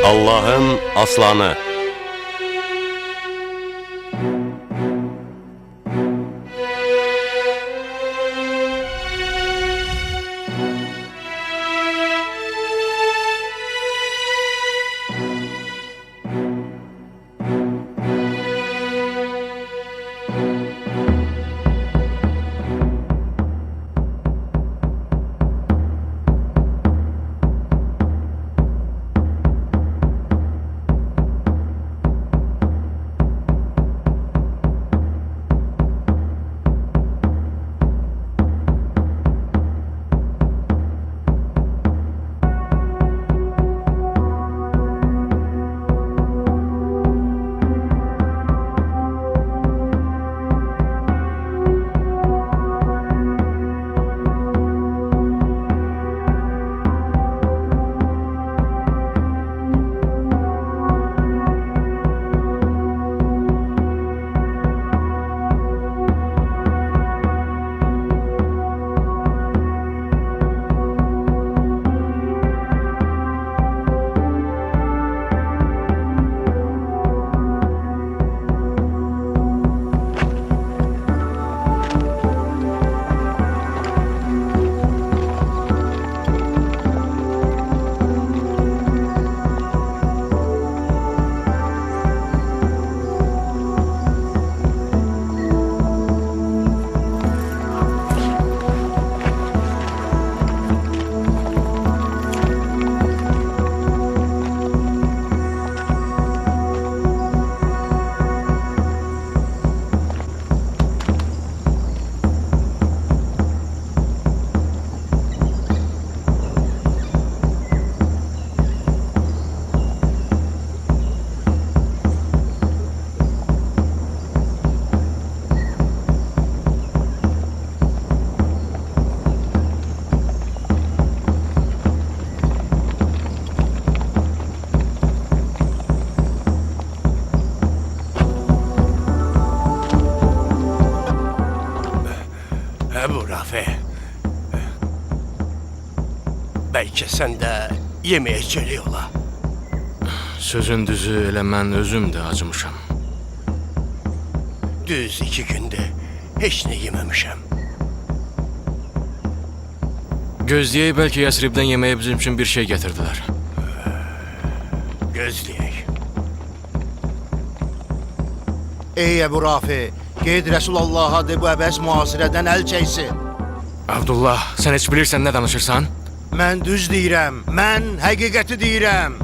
Allah'ın aslanı. Ebu Rafi, belki sen de yemeğe geliyorlar. Sözün düzü elə mən özüm də acımışam. Düz 2 gündür hiç ne yememişim. Gözləyək, bəlkə Yəsribdən yeməyə bizim üçün bir şey gətirdilər. Gözleyek. Ey Ebu Rafi, qeyd Resulullah'a de bu əbəs müasirədən əl çəksin. Abdullah, sən heç bilirsən nə danışırsan? Mən düz deyirəm, mən həqiqəti deyirəm.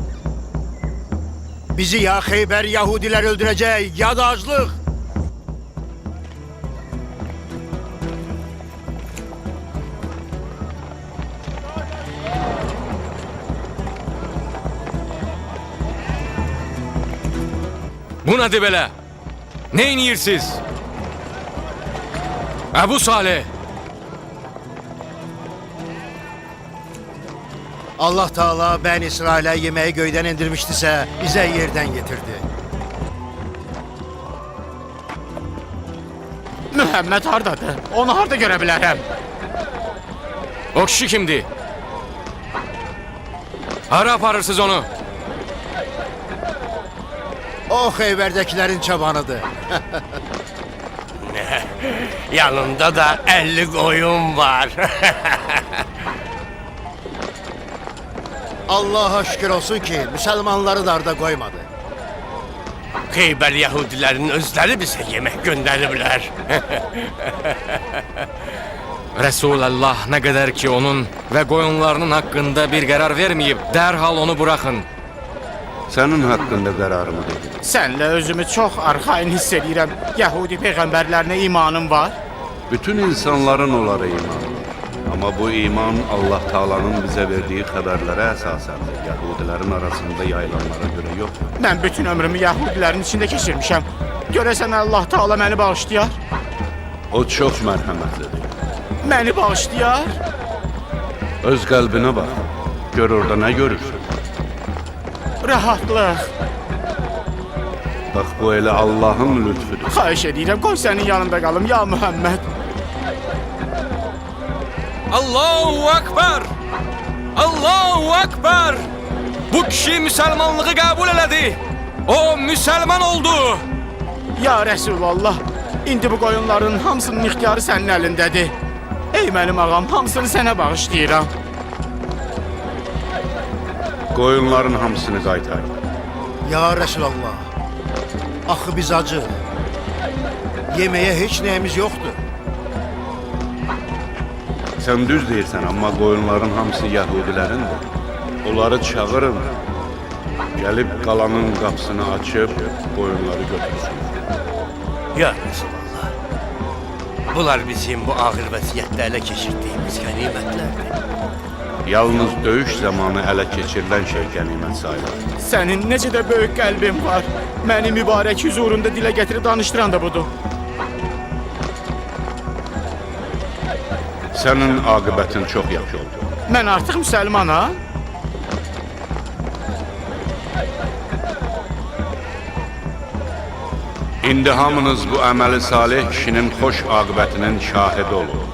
Bizi ya Xeybər Yahudilər öldürəcək, ya da aclıq. Bu nədir belə? Nə iniyirsiniz? Əbu Salih! Allah Teala Bəni İsrailə yeməyi göydən indirmişdisə, bizə yerdən getirdi. Mühəmməd hardadır? Onu harda görə bilərəm? O kişi kimdir? Hara aparırsınız onu? O Xeybərdəkilərin çobanıdır. Yanında da 50 koyun var. Allah'a şükür olsun ki Müslümanları darda koymadı. Xeyber Yahudilerin özleri bize yemek gönderirler. Resulullah nə qədər ki onun və qoyunlarının haqqında bir qərar verməyib, dərhal onu buraxın. Sənin haqqında qərarımı dedim. Sənlə özümü çox arxain hiss edirəm. Yahudi peyğəmbərlərinə imanım var. Bütün insanların onlara imanı var. Amma bu iman Allah Taala'nın bizə verdiyi xəbərlərə əsasəndir. Yahudilərin arasında yayılanlara görə yox. Mən bütün ömrümü Yahudilərin içində keçirmişəm. Görəsən Allah Taala məni bağışlayar? O çox mərhəmətlidir. Məni bağışlayar? Öz qəlbinə bax. Gör orada nə görürsən. Rahatlıq. Bax bu elə Allahın lütfüdür. Xahiş edirəm, qoy sənin yanında qalım ya Muhammed. Allahu Ekber! Allahu Ekber! Bu kişi Müslümanlığı kabul elədi. O Müslüman oldu. Ya Resulallah, indi bu qoyunların hamısının ixtiyarı sənin əlindədir. Ey mənim ağam, hamısını sənə bağışlayıram. Qoyunların hamısını qaytar. Ya Resulallah, axı biz acı. Yeməyə heç nəyimiz yoxdur. Sən düz deyirsən, amma qoyunların hamısı Yahudilərindir. Onları çağırın, gəlib qalanın qapısını açıb qoyunları götürsünlər. Ya Resulallah. Bunlar bizim bu ağır vəziyyətdə ələ keçirdiyimiz qənimətlərdir. Yalnız döyüş zamanı ələ keçirilən şey qənimət sayılır. Sənin necə də böyük qəlbin var. Məni mübarək huzurunda dilə gətirib danışdıran da budur. Sənin aqibətin çox yaxşı oldu. Mən artıq müsəlmanam. İndi hamınız bu əməli salih kişinin xoş aqibətinin şahidi olun.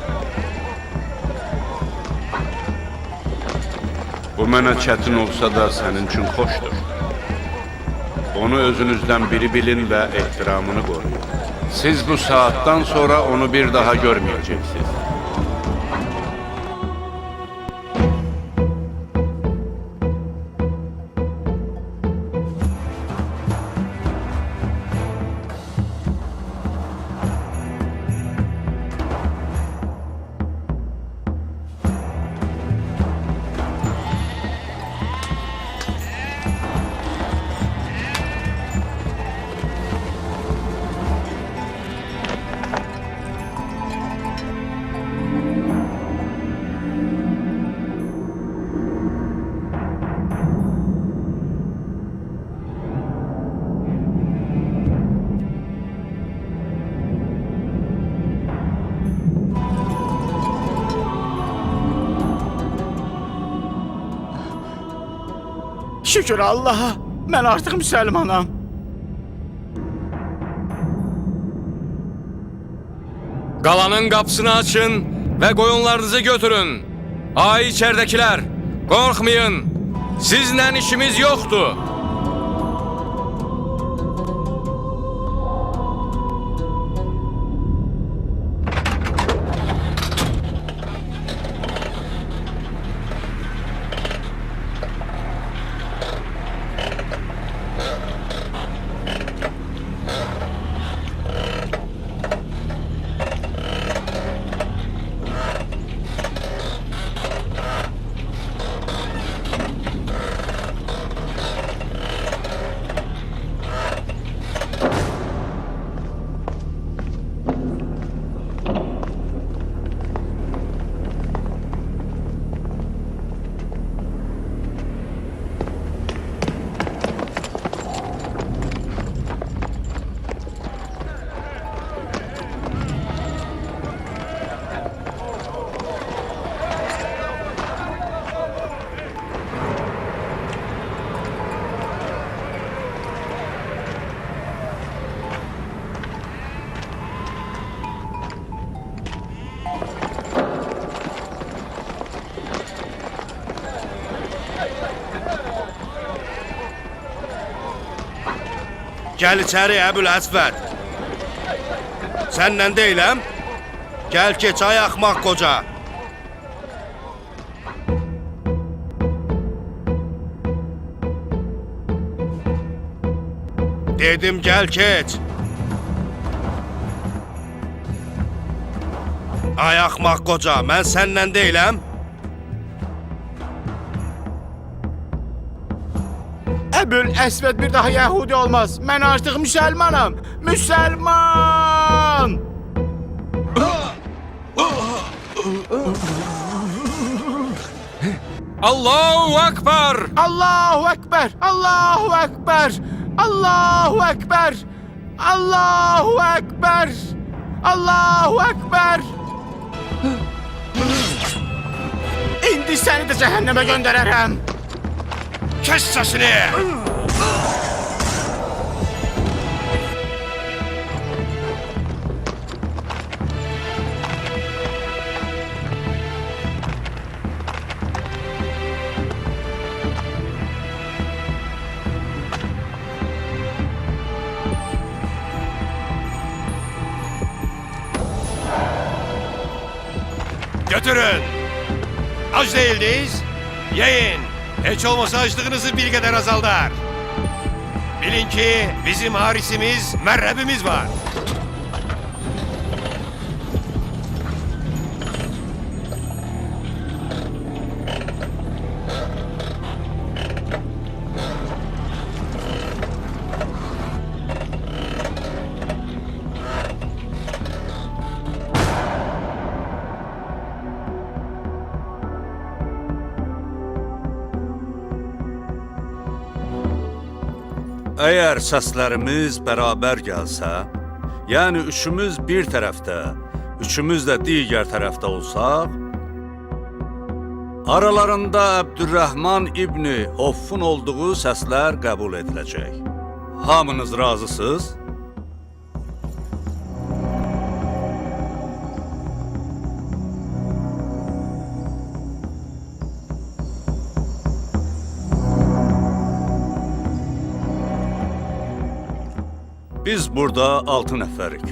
Bu mənə çətin olsa da sənin üçün xoşdur. Onu özünüzdən biri bilin və ehtiramını qoruyun. Siz bu saatdan sonra onu bir daha görməyəcəksiniz. Şükür Allaha, mən artıq müsəlmanam. Qalanın qapısını açın və qoyunlarınızı götürün. Ay içərdəkilər, qorxmayın. Sizlə işimiz yoxdur. Gəl içəri Əbül Əsvəd. Səndən deyiləm. Gəl keç ay axmaq qoca. Dedim gəl keç. Ay axmaq qoca, mən səndən deyiləm. Əbül Əsvəd bir daha Yahudi olmaz. Mən artıq müsəlmanam. Müsəlman! Allahu Ekber! Allahu Ekber! Allahu Ekber! Allahu Ekber! Allahu Ekber! Allahu Ekber! İndi səni də cəhənnəmə göndərərəm. Kes sesini! Götürün. Aç değildeyiz. Yiyin. Hiç olmasa açlığınızı bir kadar azaldar. Bilin ki bizim harisimiz, merhebimiz var. Əgər səslərimiz bərabər gəlsə, yəni üçümüz bir tərəfdə, üçümüz də digər tərəfdə olsaq, aralarında Əbdürrəhman İbni Hoffun olduğu səslər qəbul ediləcək. Hamınız razısınız? Biz burada 6 nəfərik.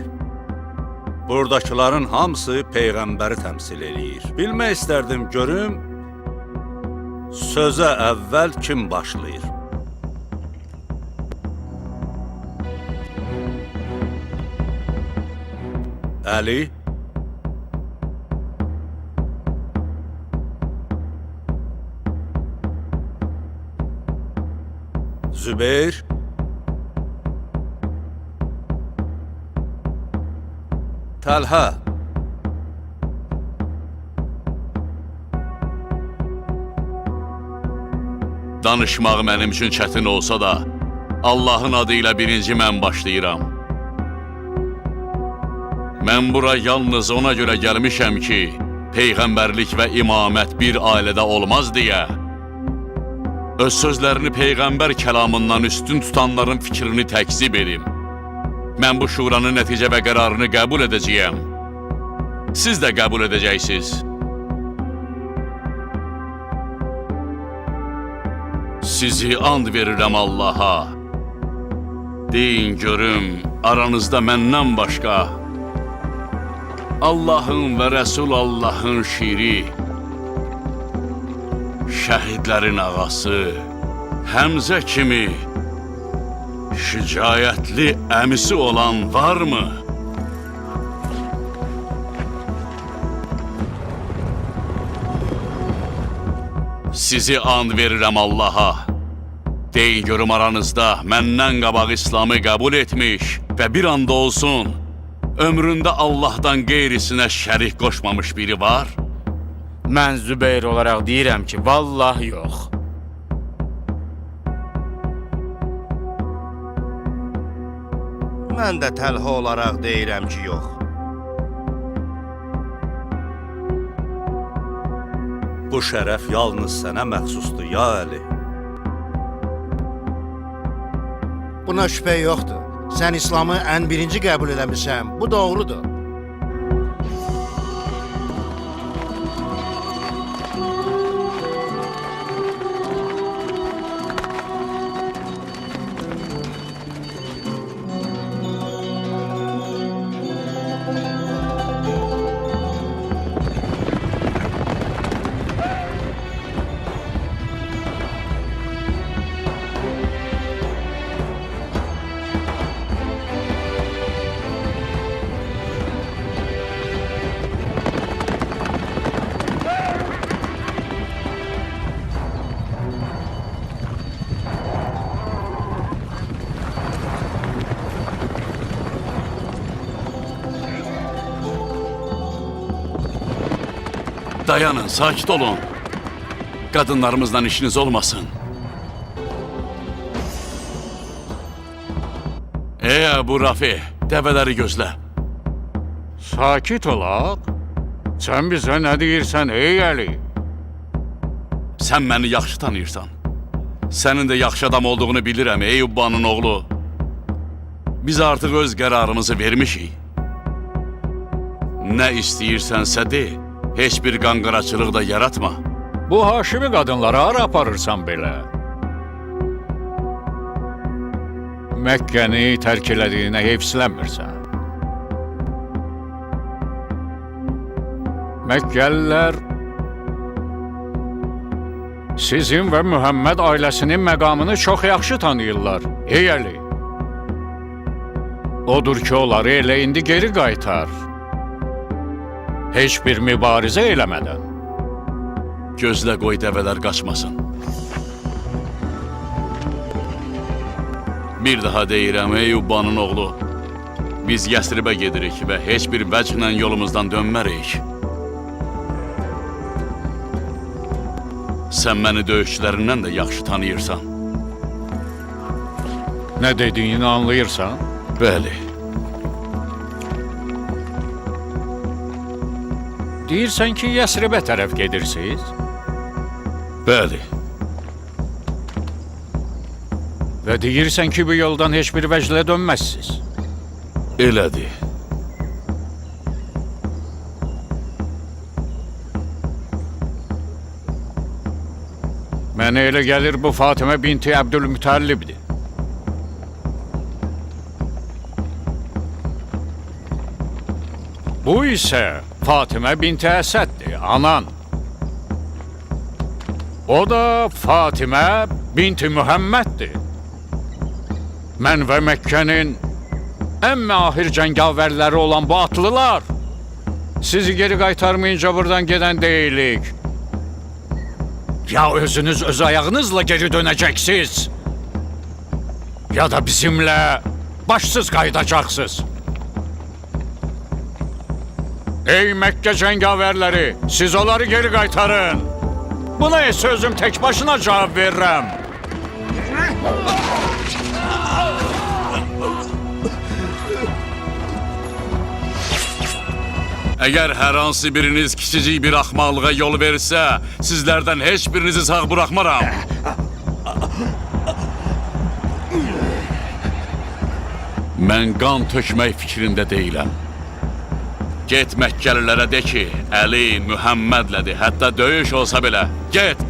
Buradakıların hamısı Peyğəmbəri təmsil eləyir. Bilmək istərdim görüm, sözə əvvəl kim başlayır? Əli? Zübeyir? Təlhə? Danışmaq mənim üçün çətin olsa da, Allahın adı ilə birinci mən başlayıram. Mən bura yalnız ona görə gəlmişəm ki, Peyğəmbərlik və imamət bir ailədə olmaz deyə, öz sözlərini Peyğəmbər kəlamından üstün tutanların fikrini təkzib edim. Mən bu şuranın nəticə və qərarını qəbul edəcəyəm. Siz də qəbul edəcəksiniz. Sizi and verirəm Allaha. Deyin görüm, aranızda məndən başqa Allahın və Rəsul Allahın şiri, şəhidlərin ağası, Həmzə kimi şücaətli əmisi olan varmı? Sizi and verirəm Allaha. Deyin görüm aranızda məndən qabaq İslamı qəbul etmiş və bir anda olsun, ömründə Allahdan qeyrisinə şərik qoşmamış biri var? Mən Zübeyir olaraq deyirəm ki, vallah yox. Mən də təlhə olaraq deyirəm ki, yox. Bu şərəf yalnız sənə məxsusdur, ya Əli. Buna şübhə yoxdur. Sən İslamı ən birinci qəbul eləmirsən. Bu doğrudur. Dayanın, sakit olun. Qadınlarımızdan işiniz olmasın. Əbu Rafi, dəvələri gözlə. Sakit olaq. Sən bizə nə deyirsən ey Əli? Sən məni yaxşı tanıyırsan. Sənin də yaxşı adam olduğunu bilirəm ey Ubbanın oğlu. Biz artıq öz qərarımızı vermişik. Nə istəyirsənsə de, heç bir qanqaraçılıq da yaratma. Bu Haşimi qadınlara hara aparırsan belə? Məkkəni tərk elədiyinə heyfsilənmirsən. Məkkəlilər sizin və Mühəmməd ailəsinin məqamını çox yaxşı tanıyırlar. Ey Əli. Odur ki, onları elə indi geri qaytar. Heç bir mübarizə eləmədən. Gözlə qoy dəvələr qaçmasın. Bir daha deyirəm, ey Ubbanın oğlu. Biz Yəsribə gedirik və heç bir vəclə yolumuzdan dönmərik. Sən məni döyüşçülərindən də yaxşı tanıyırsan. Nə dediyini anlayırsan? Bəli. Deyirsən ki, Yəsribə tərəf gedirsiniz? Bəli. Və deyirsən ki, bu yoldan heç bir vəclə dönməzsiniz. Elədir. Mənə elə gəlir bu Fatimə binti Əbdülmütəllibdir. Bu isə Fatimə binti Əsəddir, anan. O da Fatimə binti Mühəmməddir. Mən və Məkkənin ən mahir cəngavərləri olan bu atlılar sizi geri qaytarmayınca buradan gedən deyilik. Ya özünüz öz ayağınızla geri dönəcəksiniz, ya da bizimlə başsız qayıdacaqsınız. Ey Məkkə cəngavərləri, siz onları geri qaytarın. Buna isə özüm tək başına cavab verirəm. Əgər hər hansı biriniz kiçicik bir axmaqlığa yol verirsə, sizlərdən heç birinizi sağ buraxmaram. Mən qan tökmək fikrində deyiləm. Get Məkkəlilərə de ki, Əli Mühəmmədlədir, hətta döyüş olsa belə. Get!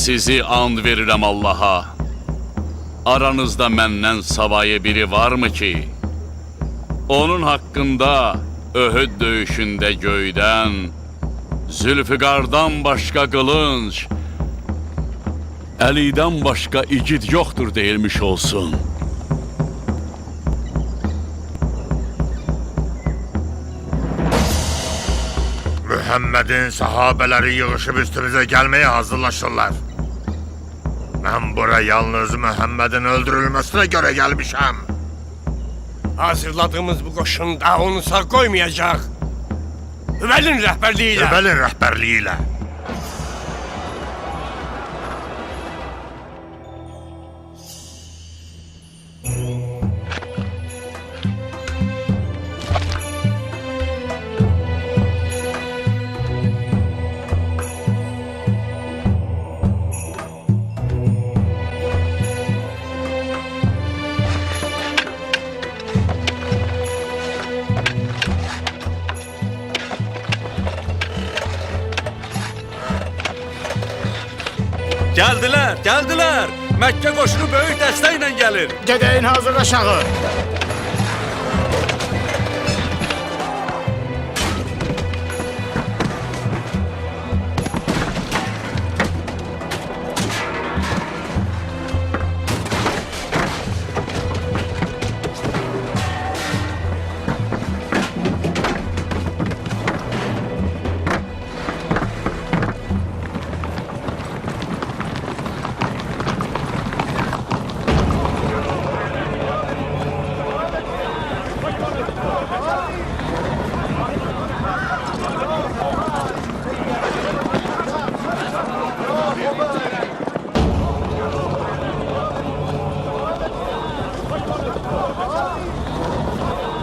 Sizi and verirəm Allaha. Aranızda məndən savayı biri varmı ki, onun haqqında Öhüd döyüşündə göydən, Zülfüqardan başqa qılınc, Əlidən başqa igid yoxdur deyilmiş olsun. Mühəmmədin sahabələri yığışıb üstümüzə gəlməyə hazırlaşırlar. Mən bura yalnız Mühəmmədin öldürülməsinə görə gəlmişəm. Hazırladığımız bu qoşun da onu sağ qoymayacaq. Hübəlin rəhbərliyi ilə. Hübəlin rəhbərliyi ilə. Gəldilər, gəldilər. Məkkə qoşunu böyük dəstəklə gəlir. Gedəyin hazır aşağı.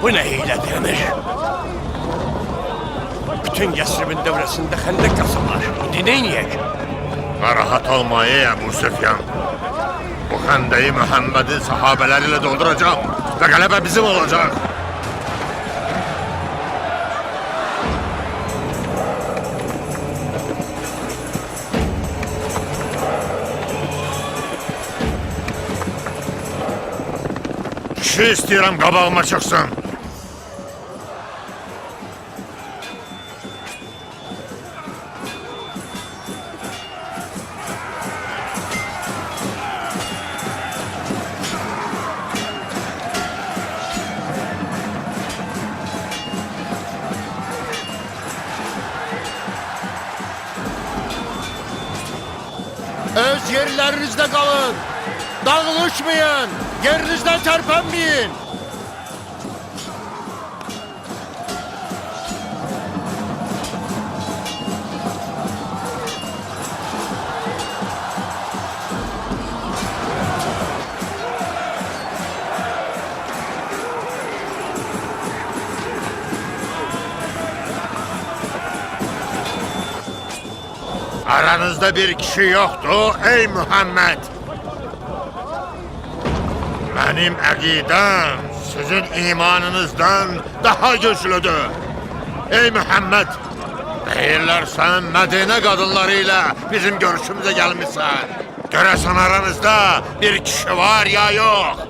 Bu nə hiylədir Əmir? Bütün Yəsribin dövrəsində xəndək qazırlar. İndi neyniyək? Narahat olma ey Əbu Süfyan. Bu xəndəyi Mühəmmədin sahabələri ilə dolduracağım və qələbə bizim olacaq. kişi istəyirəm qabağıma çıxsın. Öz yerlerinizde kalın. Dağılışmayın. Yerinizden terpenmeyin. Aranızda bir kişi yoktu ey Muhammed. Benim əqidəm sizin imanınızdan daha güçlüdür. Ey Muhammed, deyirlər sən Mədinə qadınları ilə bizim görüşümüze gelmişsən. Görəsən aranızda bir kişi var ya yok?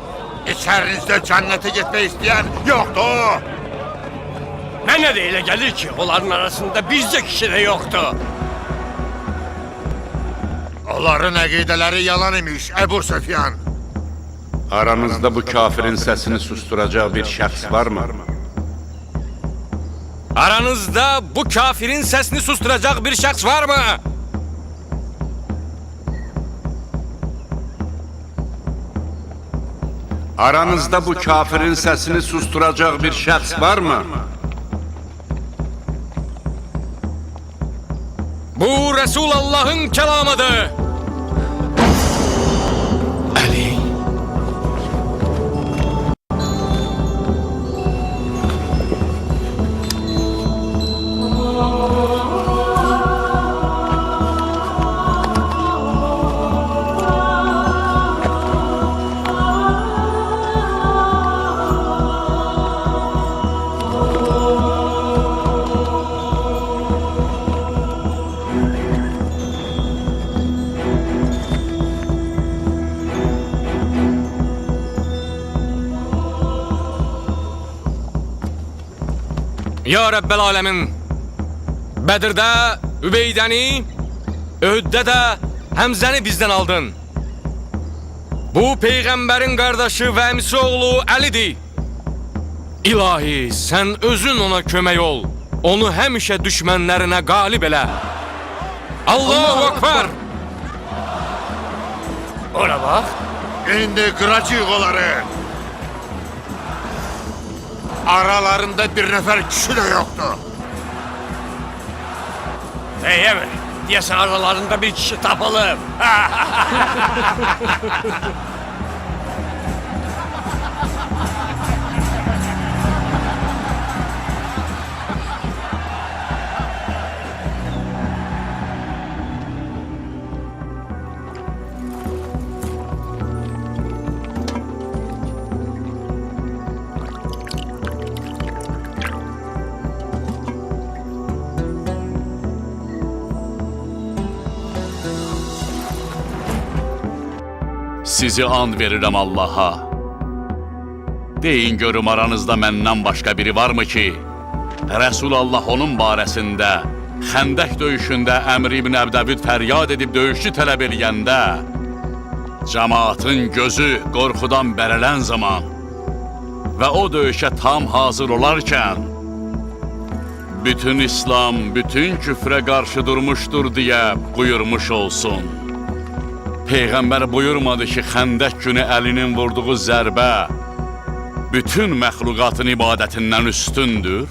İçərinizdə cənnətə getmək istəyən yoktu. Mənə də elə gəlir ki, onların arasında bizcə kişi də yoxdur. Onların əqidələri yalan imiş Ebu Süfyan. Aranızda bu kafirin səsini susturacaq bir şəxs varmı? Aranızda bu kafirin sesini susturacak bir şahs var mı? Aranızda bu kafirin səsini susturacaq bir şəxs varmı? Bu Resulullah'ın kelamıdır. Ali. Ya Rabbel Alemin, Bedir'de Übeydəni, Öhd'de de Həmzəni bizden aldın. Bu peygamberin kardeşi ve emsi oğlu Ali'dir. İlahi, sen özün ona kömək ol. Onu həmişə düşmənlərinə qalib elə. Allahu Ekber. Ora bak. İndi qıracaq onları. Aralarında bir nefer kişi de yoktu. Hey Emre, diyesen aralarında bir kişi tapalım. Sizi and verirəm Allaha. Deyin görüm aranızda məndən başqa biri varmı ki, Resulullah onun barəsində Xəndək döyüşündə Əmr ibn Əbdəvud fəryad edib döyüşçü tələb eləyəndə, cəmaatın gözü qorxudan bərələn zaman və o döyüşə tam hazır olarkən, bütün İslam, bütün küfrə qarşı durmuşdur deyə buyurmuş olsun. Peyğəmbər buyurmadı ki, Xəndək günü əlinin vurduğu zərbə bütün məxluqatın ibadətindən üstündür.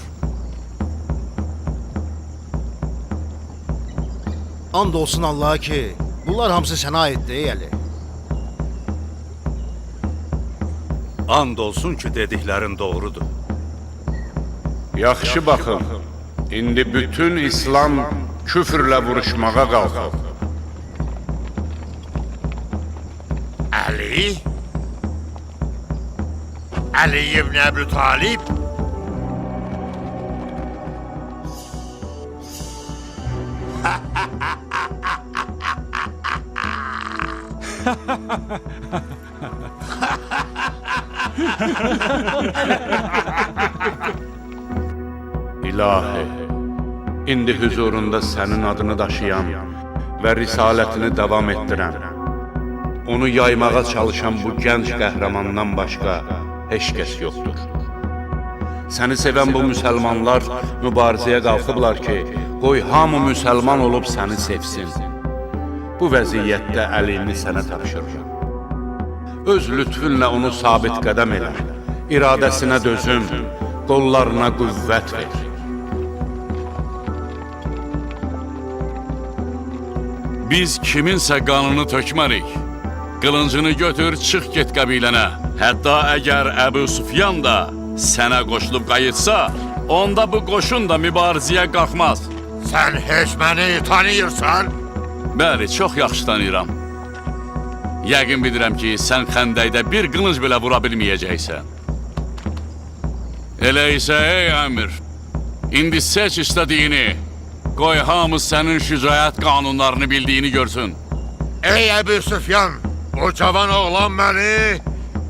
And olsun Allah'a ki, bunlar hamısı sənə aiddir ey Əli. And olsun ki, dediklərin doğrudur. Yaxşı baxın, indi bütün İslam küfrlə vuruşmağa qalxır. Ali? Ali ibn Ebu Talib? İlahi, indi huzurunda sənin adını daşıyan və risalətini davam etdirən, onu yaymağa çalışan bu gənc qəhrəmandan başqa heç kəs yoxdur. Səni sevən bu müsəlmanlar mübarizəyə qalxıblar ki, qoy hamı müsəlman olub səni sevsin. Bu vəziyyətdə əlini sənə tapşırıram. Öz lütfünlə onu sabit qədəm elə, iradəsinə dözüm, qollarına qüvvət ver. Biz kiminsə qanını tökmərik. Qılıncını götür, çıx get qəbilənə. Hətta əgər Əbu Süfyan da sənə qoşulub qayıtsa, onda bu qoşun da mübarizəyə qalxmaz. Sən heç məni tanıyırsan? Bəli, çox yaxşı tanıyıram. Yəqin bilirəm ki, sən xəndəkdə bir qılınc belə vura bilməyəcəksən. Elə isə, ey əmir, indi seç istədiyini. Qoy hamı sənin şücaət qanunlarını bildiyini görsün. Ey Əbu Süfyan, o cavan oğlan məni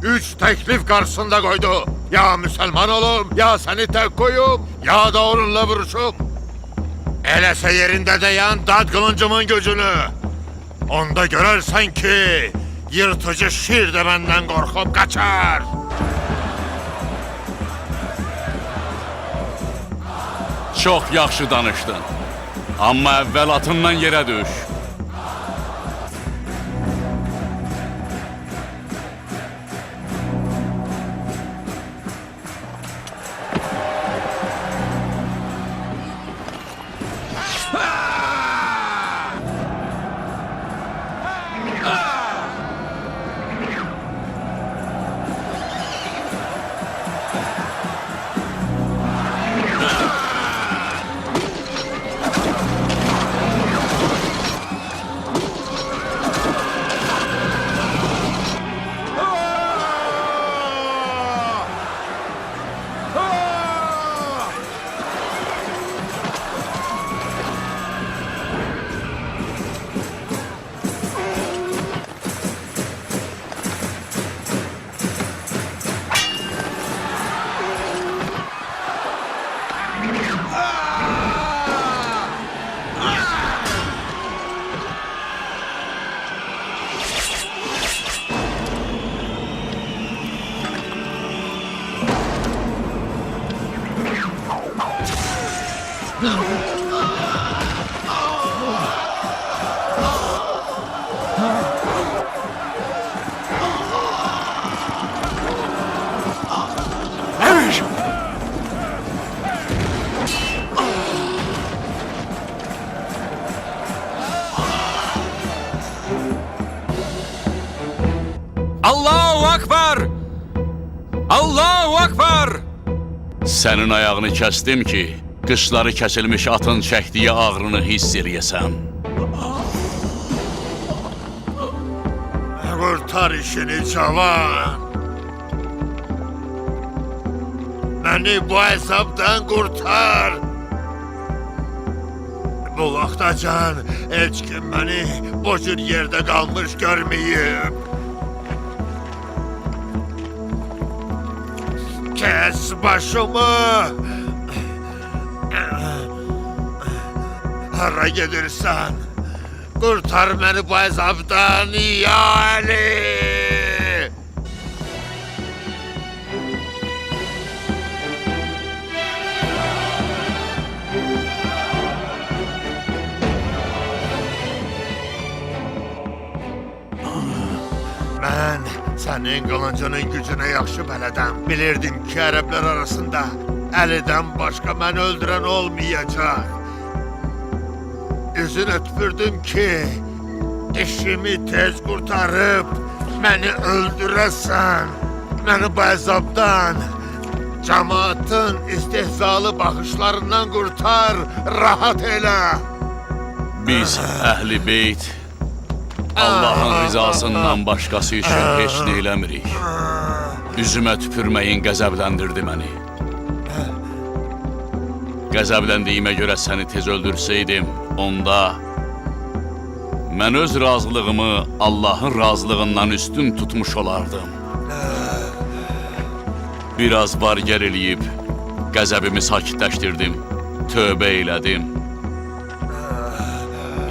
3 təklif qarşısında qoydu. Ya müsəlman olum, ya səni tək qoyum, ya da onunla vuruşum. Eləsə yerində dayan, dad qılıncımın gücünü. Onda görərsən ki, yırtıcı şir də məndən qorxub qaçar. Çox yaxşı danışdın. Amma əvvəl atından yerə düş. Allahu Akbar! Allahu Akbar! Sənin ayağını kəsdim ki, qışları kəsilmiş atın çəkdiyi ağrını hiss eləyəsən. Qurtar işini cavan. Məni bu hesabdan qurtar. Bu vaxtacan heç kim məni bu cür yerdə qalmış görməyib. Kes başımı! Hara gedirsən? Qurtar məni bu əzabdan, ya Əli! Mən sənin qılıncının gücünə yaxşı bələdəm. Bilirdim ki, ərəblər arasında Əlidən başqa məni öldürən olmayacaq. Üzünə tüpürdüm ki, işimi tez qurtarıb məni öldürəsən. Məni bu əzabdan, cəmaatın istehzalı baxışlarından qurtar, rahat elə. Biz Əhl-i Beyt Allahın rizasından başqası üçün heç nə eləmirik. Üzümə tüpürməyin qəzəbləndirdi məni. Qəzəbləndiyimə görə səni tez öldürsəydim, onda mən öz razılığımı Allahın razılığından üstün tutmuş olardım. Biraz var gəl eləyib, qəzəbimi sakitləşdirdim, tövbə elədim.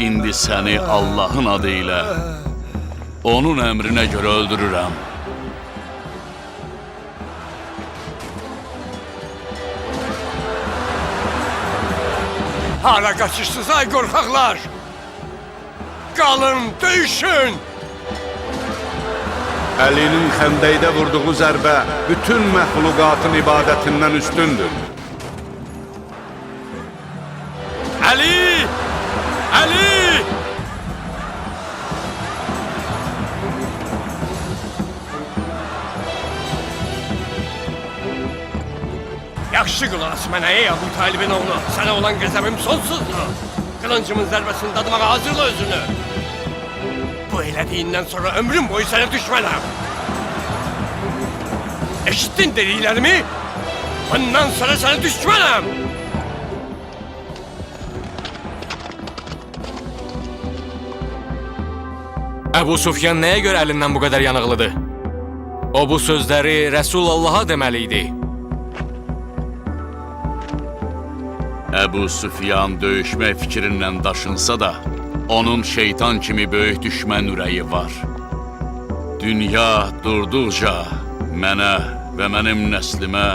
İndi səni Allahın adı ilə, onun əmrinə görə öldürürəm. Hala kaçışsınız ay korkaklar! Kalın, döyüşün! Əlinin xəndəkdə vurduğu zərbə bütün məxluqatın ibadətindən üstündür. Ali! Ali! Yaxşı qulaq as mənə ey Abu Talibin oğlu. Sənə olan qəzəbim sonsuzdur. Kılıncımın zərbəsini dadımağa hazırla özünü. Bu elədiyindən sonra ömrüm boyu sənə düşmənəm. Eşittin dediklərimi? Bundan sonra sənə düşmənəm. Əbu Sufyan nəyə görə əlindən bu qədər yanıqlıdır? O bu sözləri Rəsulullah'a deməli idi. Əbu Süfyan döyüşmək fikrindən daşınsa da, onun şeytan kimi böyük düşmən ürəyi var. Dünya durduqca mənə və mənim nəslimə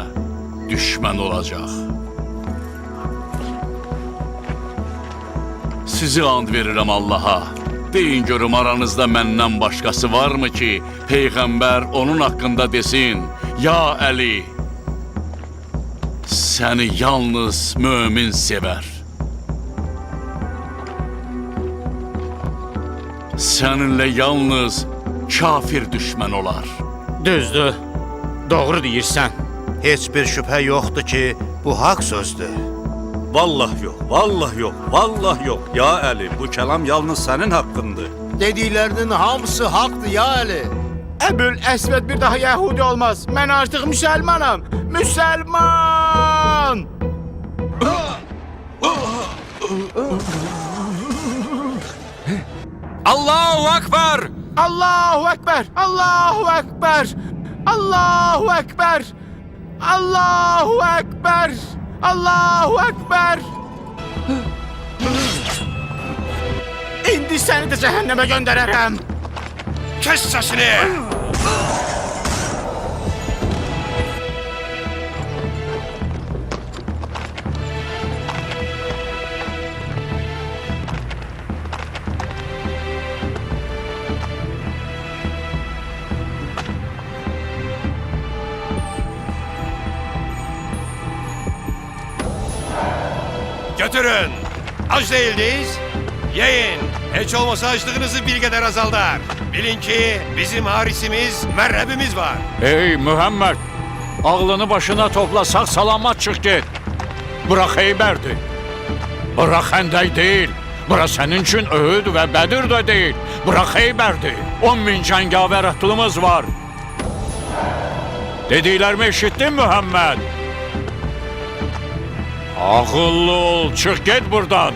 düşmən olacaq. Sizi and verirəm Allaha. Deyin görüm aranızda məndən başqası varmı ki, Peyğəmbər onun haqqında desin, ya Əli, səni yalnız mömin sevər. Səninlə yalnız kafir düşmən olar. Düzdür. Doğru deyirsən. Heç bir şübhə yoxdur ki, bu haqq sözdür. Vallah yox, vallah yox, vallah yox. Ya Əli, bu kəlam yalnız sənin haqqındır. Dediklərinin hamısı haqqdır ya Əli. Əbül Əsvəd bir daha Yəhudi olmaz. Mən artıq müsəlmanam. Müsəlman! Allahu Akbar! Allahu Ekber! Allahu Ekber! Allahu Ekber! Allahu Ekber! Allahu Ekber! İndi səni də cəhənnəmə göndərərəm. Kes sesini! Götürün. Aç değildeyiz. Yiyin. Hiç olmasa açlığınızı bir kadar azaldar. Bilin ki bizim harisimiz, merhebimiz var. Ey Muhammed, ağlını başına topla, sağ salamat çık git. Bura Xeybərdir. Bura Xəndək deyil. Bura sənin üçün Öhüd və Bədir də deyil. Bura Xeybərdir. 10.000 cəngavər atılımız var. Dediklərimi eşitdin Muhammed? Ağıllı ol, çık git buradan.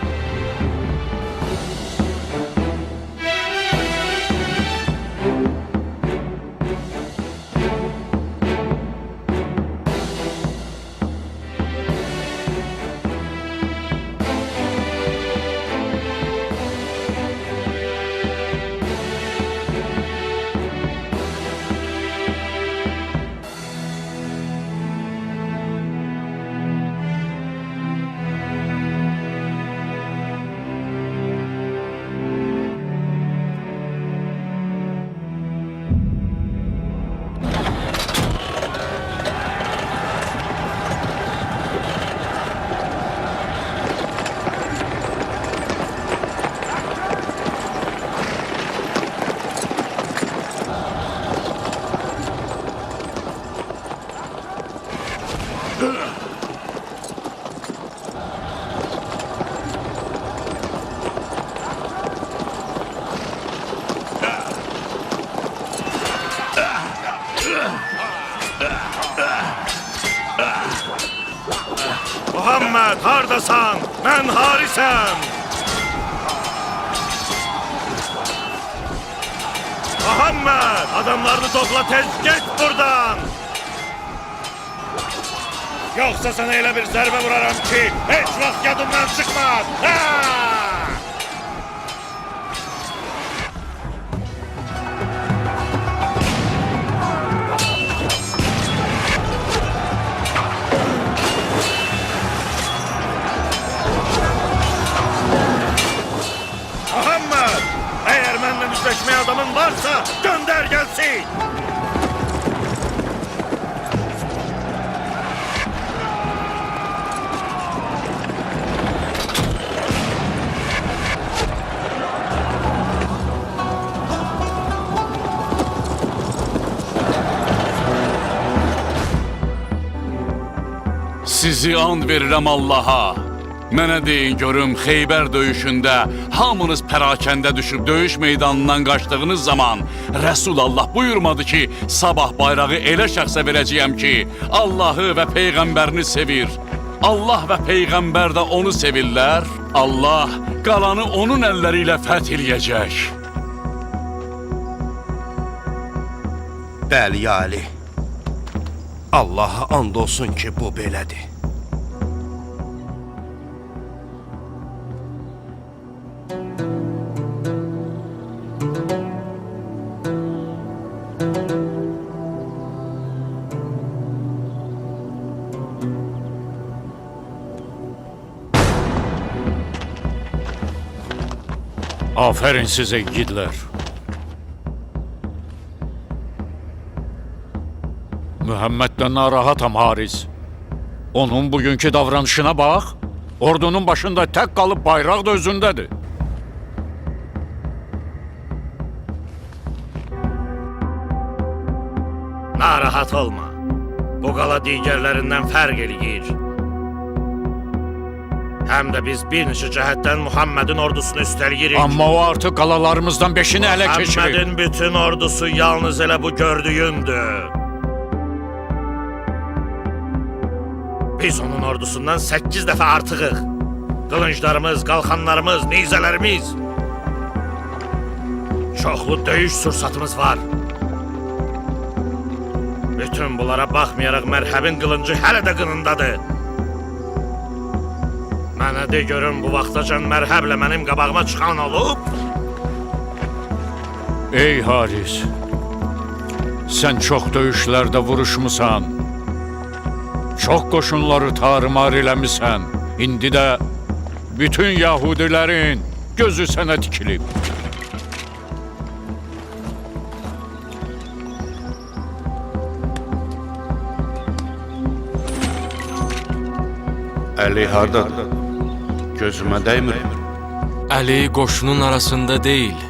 Muhammed hardasan? Ben Harisem. Muhammed adamlarını topla tez git buradan. Yoksa sana öyle bir zərbə vuraram ki, hiç vaxt yadımdan çıkmaz. Ha! Muhammed, eğer benimle düşleşmeye adamın varsa gönder gelsin. Sizi and verirəm Allaha. Mənə deyin görüm Xeybər döyüşündə hamınız pərakəndə düşüb döyüş meydanından qaçdığınız zaman Rəsul Allah buyurmadı ki, sabah bayrağı elə şəxsə verəcəyəm ki, Allahı və Peyğəmbərini sevir. Allah və Peyğəmbər də onu sevirlər. Allah qalanı onun əlləri ilə fəth eləyəcək. Bəli, ya Ali. Allaha and olsun ki, bu belədir. Aferin size yiğitler. Muhammed'den narahatam Haris. Onun bugünkü davranışına bak. Ordunun başında tek kalıp bayraq da özündedir. Narahat olma. Bu qala digərlərindən fərq eləyir. Həm də biz bir neçə cəhətdən Muhammedin ordusunu üstəliyirik. Amma o artıq qalalarımızdan 5'ini ələ keçirir. Muhammedin bütün ordusu yalnız elə bu gördüyündür. Biz onun ordusundan 8 dəfə artığıq. Qılınclarımız, qalxanlarımız, neyzələrimiz. Çoxlu döyüş sursatımız var. Bütün bunlara baxmayaraq mərhəbin qılıncı hələ də qınındadır. Mənə de görüm bu vaxtacan mərhəblə mənim qabağıma çıxan olub. Ey Haris, sen çok döyüşlerde vuruşmusan. Çok qoşunları tarımar eləmisən. İndi də bütün Yahudilərin gözü sənə dikilib. Əli hardadır? Gözümə dəymir. Əli qoşunun arasında deyil.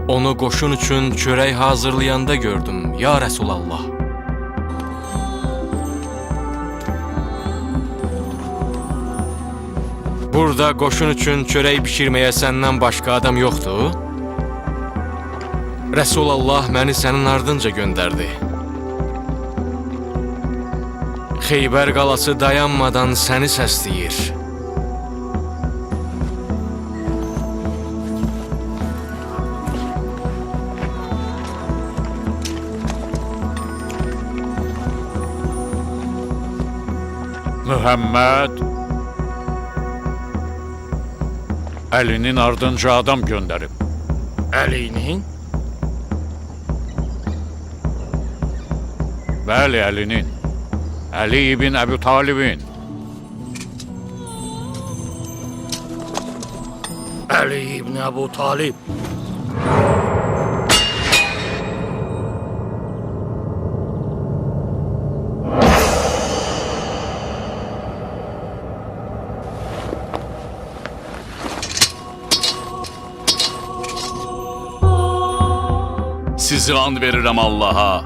Onu qoşun üçün çörək hazırlayanda gördüm, ya Rəsulallah. Burada qoşun üçün çörək bişirməyə səndən başqa adam yoxdur? Rəsulallah məni sənin ardınca göndərdi. Xeybər qalası dayanmadan səni səsləyir. Muhammed Əlinin ardınca adam göndərib. Əlinin? Bəli, Əlinin. Əli ibn Əbu Talibin. Əli ibn Əbu Talib. Sizi and verirəm Allaha.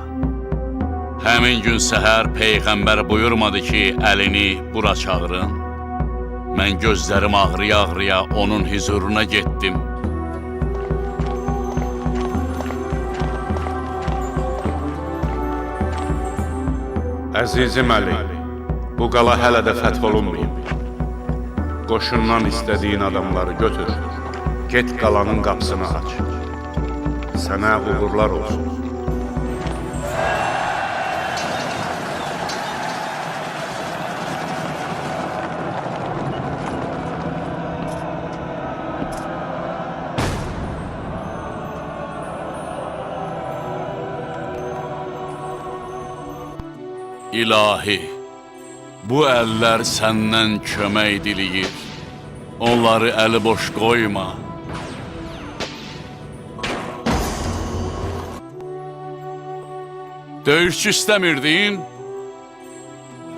Həmin gün səhər Peyğəmbər buyurmadı ki, Əlini bura çağırın. Mən gözlərim ağrıya-ağrıya onun huzuruna getdim. Əzizim Əli, bu qala hələ də fəth olunmayıb. Qoşundan istədiyin adamları götür, get qalanın qapısını aç. Sənə uğurlar olsun. ilahi, bu əllər səndən kömək diləyir. Onları əli boş qoyma. Döyüşçü istəmirdin?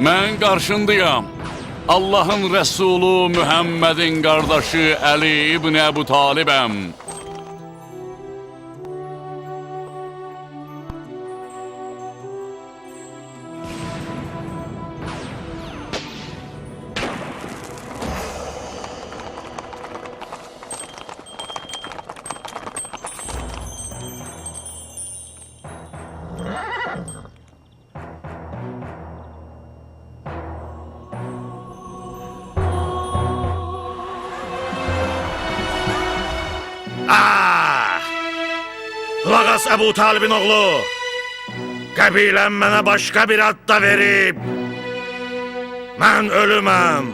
Mən qarşındayam. Allahın Rəsulu Mühəmmədin qardaşı Əli ibn Əbu Talibəm. Qulaq as Əbu Talibin oğlu. Qəbiləm mənə başqa bir ad da verib. Mən ölüməm.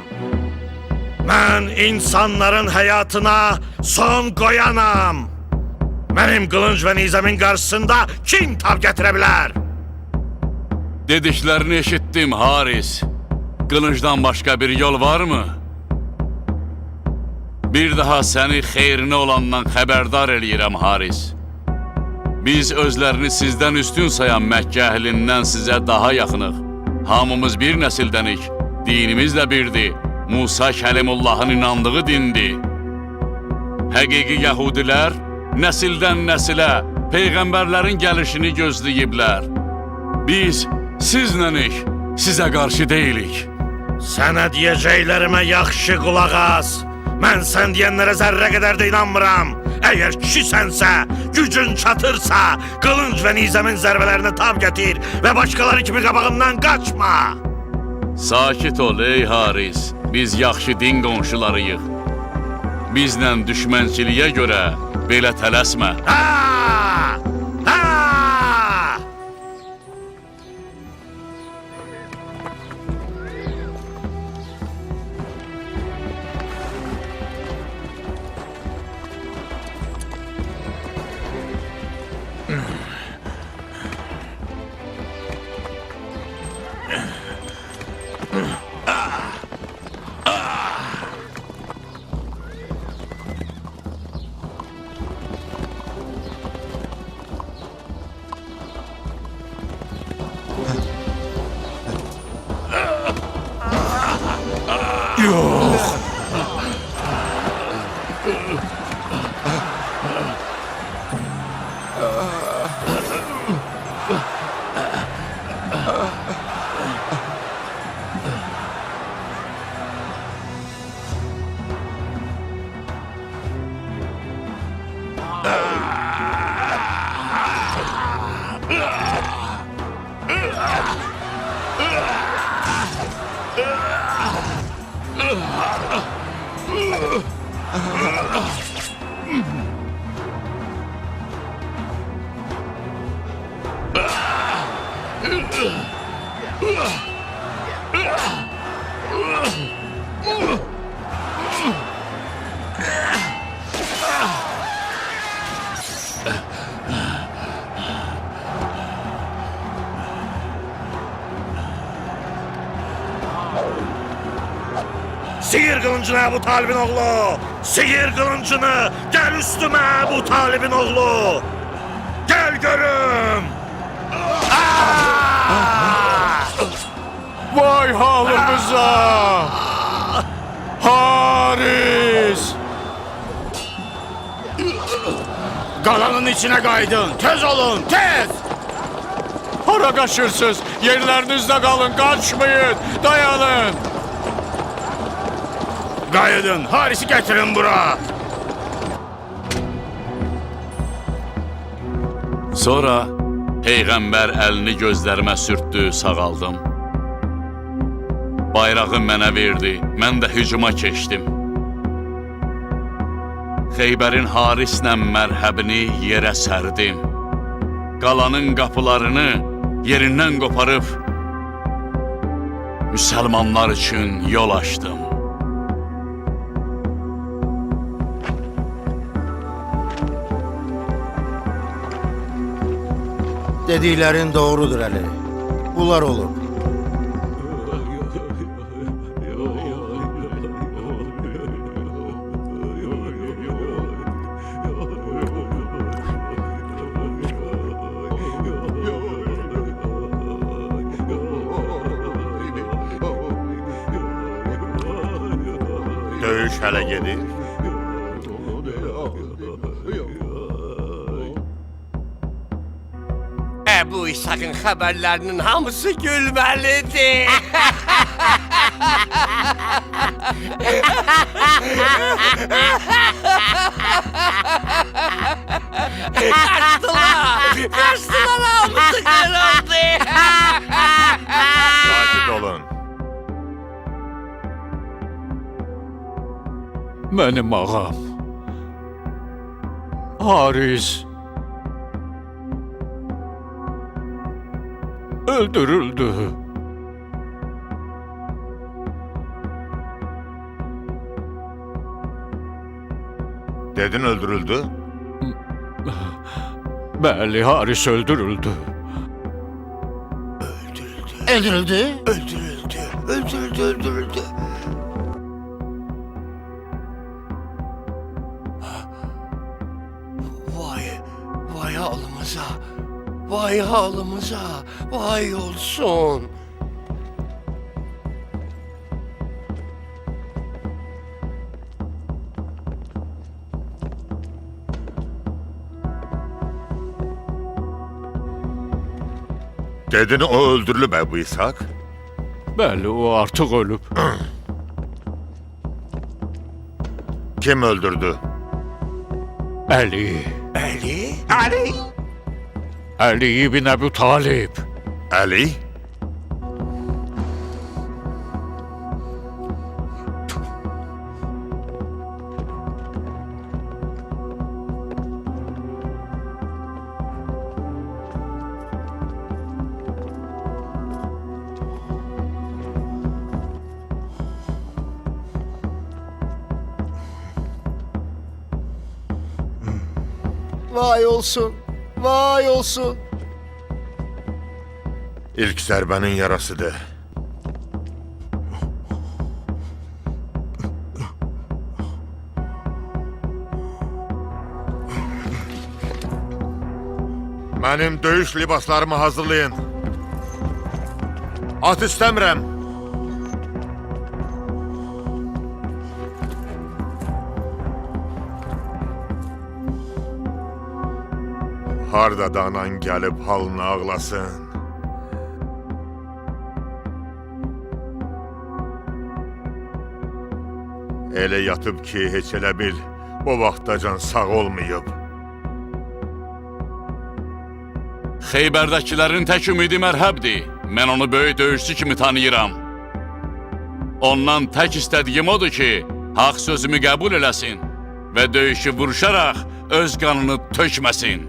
Mən insanların həyatına son qoyanam. Mənim qılınc və nizəmin qarşısında kim tab gətirə bilər? Dediklərini eşitdim Haris. Qılıncdan başqa bir yol varmı? Bir daha səni xeyrinə olandan xəbərdar eləyirəm Haris. Biz özlərini sizdən üstün sayan Məkkə əhlindən sizə daha yaxınıq. Hamımız bir nəsildənik. Dinimiz də birdir. Musa Kəlimullahın inandığı dindir. Həqiqi Yəhudilər nəsildən nəsilə peyğəmbərlərin gəlişini gözləyiblər. Biz sizlənik, sizə qarşı deyilik. Sənə deyəcəklərimə yaxşı qulaq as. Mən sən deyənlərə zərrə qədər də inanmıram. Əgər kişisənsə, gücün çatırsa, qılınc və nizəmin zərbələrini tab gətir və başqaları kimi qabağımdan qaçma. Sakit ol ey Haris, biz yaxşı din qonşularıyıq. Bizlə düşmənçiliyə görə belə tələsmə. Sıyır qılıncını Əbu Talibin oğlu! Sıyır qılıncını! Gəl üstümə Əbu Talibin oğlu! Gəl görüm! Vay halımıza! Haris! Qalanın içine qaydın! Tez olun, tez! Hara qaçırsınız? Yerlərinizdə qalın, qaçmayın, dayanın. Qayıdın, Haris'i getirin bura! Sonra Peyğəmbər əlini gözlərimə sürtdü, sağaldım. Bayrağı mənə verdi, mən də hücuma keçdim. Xeybərin Harislə mərhəbini yerə sərdim. Qalanın qapılarını yerindən qoparıb müsəlmanlar üçün yol açdım. Dediklərin doğrudur Əli. Bunlar olub. döyüş hələ gedir. Əbu İshak'ın xəbərlərinin hamısı gülməlidir. Kaçtılar hamısı kırıldı. Sakit olun. Mənim ağam. Haris öldürüldü. Dedin öldürüldü. Bəli, Haris öldürüldü. Öldürüldü. Öldürüldü. Vay halımıza. Vay halımıza. Vay olsun. Dedin o öldürülüb Əbu İshak. Bəli, o artıq ölüb. Kim öldürdü? Əli. Əli ibn Əbu Talib. Əli? Vay olsun. Vay olsun. İlk zərbənin yarasıdır. Mənim döyüş libaslarımı hazırlayın. At istəmirəm. Harda da anan gəlib halını ağlasın. Elə yatıb ki, heç elə bil, bu vaxtacan sağ olmayıb. Xeybərdəkilərin tək ümidi mərhəbdir. Mən onu böyük döyüşçü kimi tanıyıram. Ondan tək istədiyim odur ki, haqq sözümü qəbul eləsin və döyüşü vuruşaraq öz qanını tökməsin.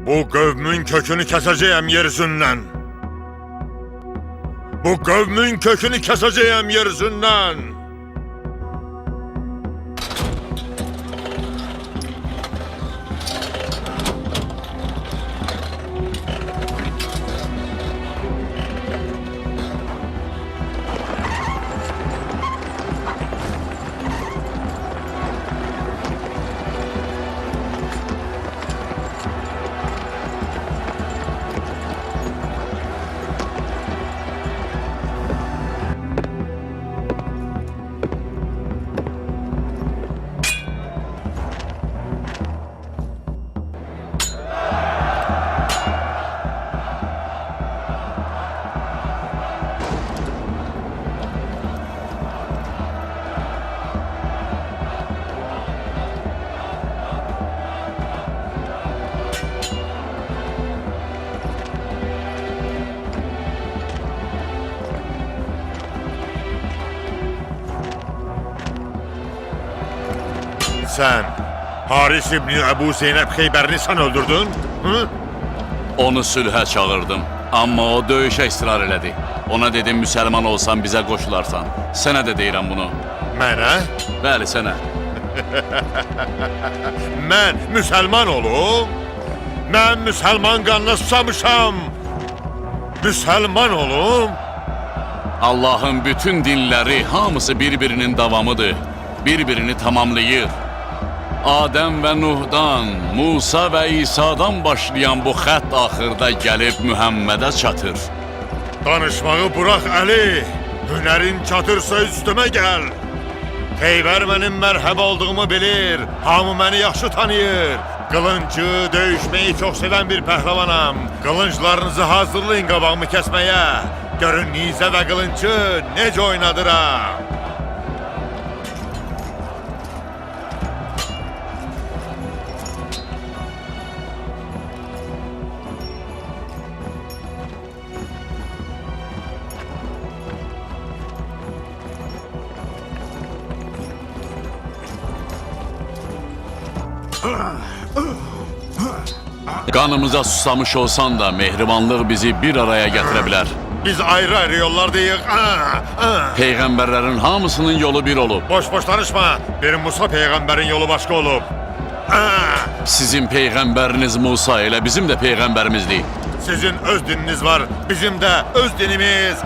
Bu qövmün kökünü kəsəcəyəm yeryüzündən. Bu qövmün kökünü kəsəcəyəm yeryüzündən. Sən, Haris İbni Əbu Zeynəb Xeybərini sən öldürdün? Hı? Onu sülhə çağırdım, amma o döyüşə israr elədi. Ona dedim, müsəlman olsan bizə qoşularsan. Sənə də deyirəm bunu. Mənə? Bəli, sənə. Mən müsəlman olum? Mən müsəlman qanına susamışam. Müsəlman olum? Allahın bütün dinləri hamısı bir-birinin davamıdır. Bir-birini tamamlayır. Adəm və Nuhdan, Musa və İsa'dan başlayan bu xətt axırda gəlib Mühəmmədə çatır. Danışmağı burax Əli. Hünərin çatırsa üstümə gəl. Xeybər mənim mərhəb olduğumu bilir, hamı məni yaxşı tanıyır. Qılıncı, döyüşməyi çox sevən bir pəhləvanam. Qılınclarınızı hazırlayın qabağımı kəsməyə. Görün nizə və qılıncı necə oynadıram. Qanımıza susamış olsan da mehribanlıq bizi bir araya gətirə bilər. Biz ayrı-ayrı yollardayıq. Peyğəmbərlərin hamısının yolu bir olub. Boş-boş danışma. Bir Musa peyğəmbərin yolu başqa olub. Sizin peyğəmbəriniz Musa elə bizim də peyğəmbərimizdir. Sizin öz dininiz var, bizim də öz dinimiz.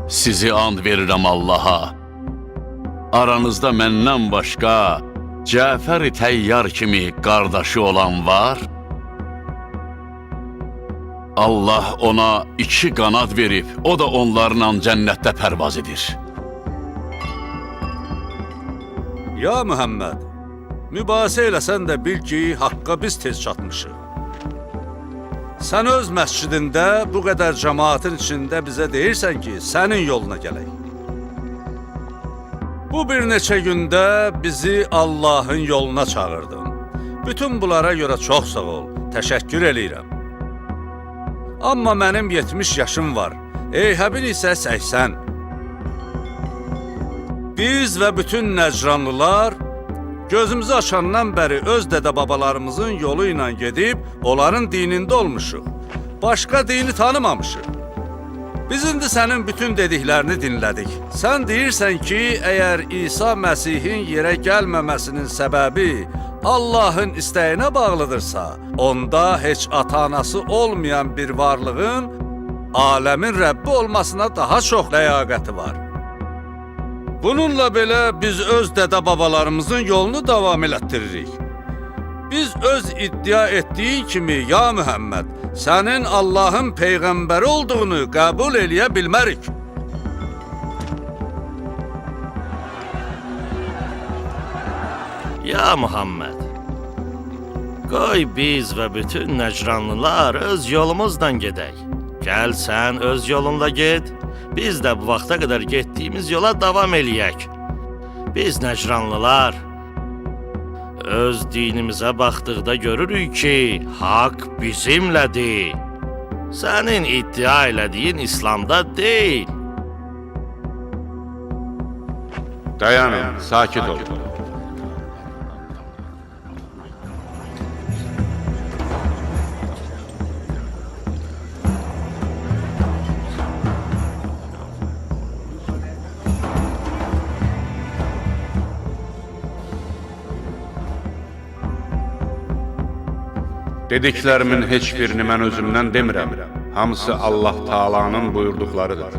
Sizi and verirəm Allaha. Aranızda məndən başqa Cəfər-i Təyyar kimi qardaşı olan var? Allah ona 2 qanad verib, o da onlarla cənnətdə pərvaz edir. Ya Muhammed, mübahisə eləsən də bil ki, haqqa biz tez çatmışıq. Sən öz məscidində bu qədər cəmaatın içində bizə deyirsən ki, sənin yoluna gələk. Bu bir neçə gündə bizi Allahın yoluna çağırdın. Bütün bunlara görə çox sağ ol, təşəkkür eləyirəm. Amma mənim 70 yaşım var, Eyhəbin isə 80. Biz və bütün Nəcranlılar gözümüzü açandan bəri öz dədə-babalarımızın yolu ilə gedib, onların dinində olmuşuq. Başqa dini tanımamışıq. Biz indi sənin bütün dediklərini dinlədik. Sən deyirsən ki, əgər İsa Məsihin yerə gəlməməsinin səbəbi Allahın istəyinə bağlıdırsa, onda heç ata-anası olmayan bir varlığın aləmin Rəbbi olmasına daha çox ləyaqəti var. Bununla belə biz öz dədə-babalarımızın yolunu davam elətdiririk. Biz öz iddia etdiyin kimi, ya Muhammed, sənin Allahın peyğəmbəri olduğunu qəbul eləyə bilmərik. Ya Muhammed, qoy biz və bütün Nəcranlılar öz yolumuzla gedək. Gəl sən öz yolunla get, biz də bu vaxta qədər getdiyimiz yola davam eləyək. Biz Nəcranlılar öz dinimizə baxdıqda görürük ki, haqq bizimlədir. Sənin iddia elədiyin İslamda deyil. Dayanın, sakit olun. Dediklərimin heç birini mən özümdən demirəm. Hamısı Allah Taala'nın buyurduqlarıdır.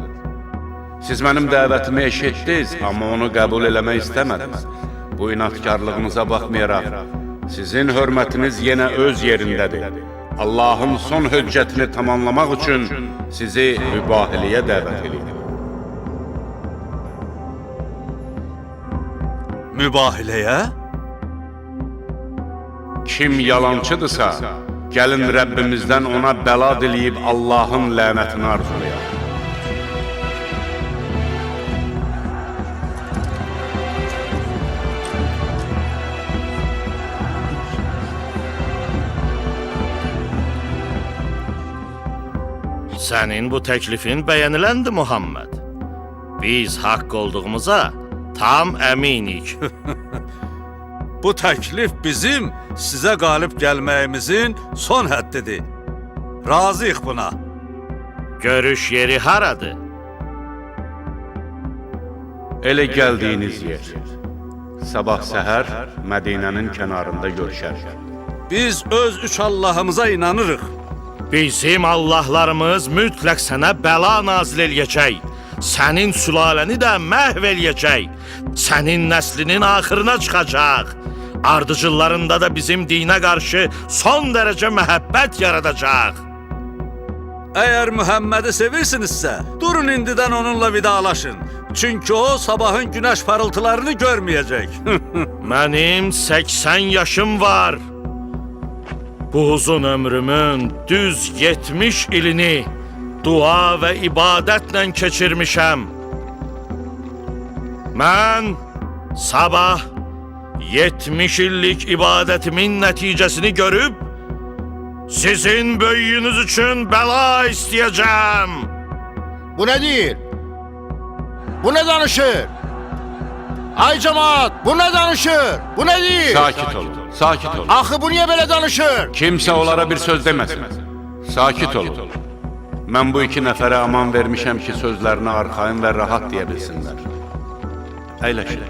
Siz mənim dəvətimi eşitdiniz, amma onu qəbul eləmək istəmədiniz. Bu inatkarlığınıza baxmayaraq, sizin hörmətiniz yenə öz yerindədir. Allahın son höccətini tamamlamaq üçün sizi mübahiləyə dəvət edir. Mübahiləyə? Kim yalancıdırsa, gəlin Rəbbimizdən ona bəla diləyib Allahın lənətini arzulayaq. Sənin bu təklifin bəyəniləndi, Muhammed. Biz haqq olduğumuza tam əminik. Bu təklif bizim sizə qalib gəlməyimizin son həddidir. Razıyıq buna. Görüş yeri haradır? Elə gəldiyiniz yer. Sabah səhər Mədinənin kənarında görüşərik. Biz öz üç Allahımıza inanırıq. Bizim Allahlarımız mütləq sənə bəla nazil eləyəcək. Sənin sülaləni də məhv eləyəcək. Sənin nəslinin axırına çıxacaq. Ardıcıllarında da bizim dinə qarşı son dərəcə məhəbbət yaradacaq. Əgər Mühəmmədi sevirsinizsə, durun indidən onunla vidalaşın. Çünki o sabahın günəş parıltılarını görməyəcək. Mənim 80 yaşım var. Bu uzun ömrümün düz 70 ilini dua və ibadətlə keçirmişəm. Mən sabah 70 illik ibadətimin nəticəsini görüb, sizin böyüyünüz üçün bəla istəyəcəm. Bu ne değil? Bu ne danışır? Ay cemaat, bu ne danışır? Bu ne değil? Sakit olun, sakit olun. Axı bu niye böyle danışır? Kimsə onlara bir söz deməsin. Sakit olun. Mən bu iki nəfərə aman vermişəm ki, sözlərini arxayın və rahat deyə bilsinlər. Əyləşin.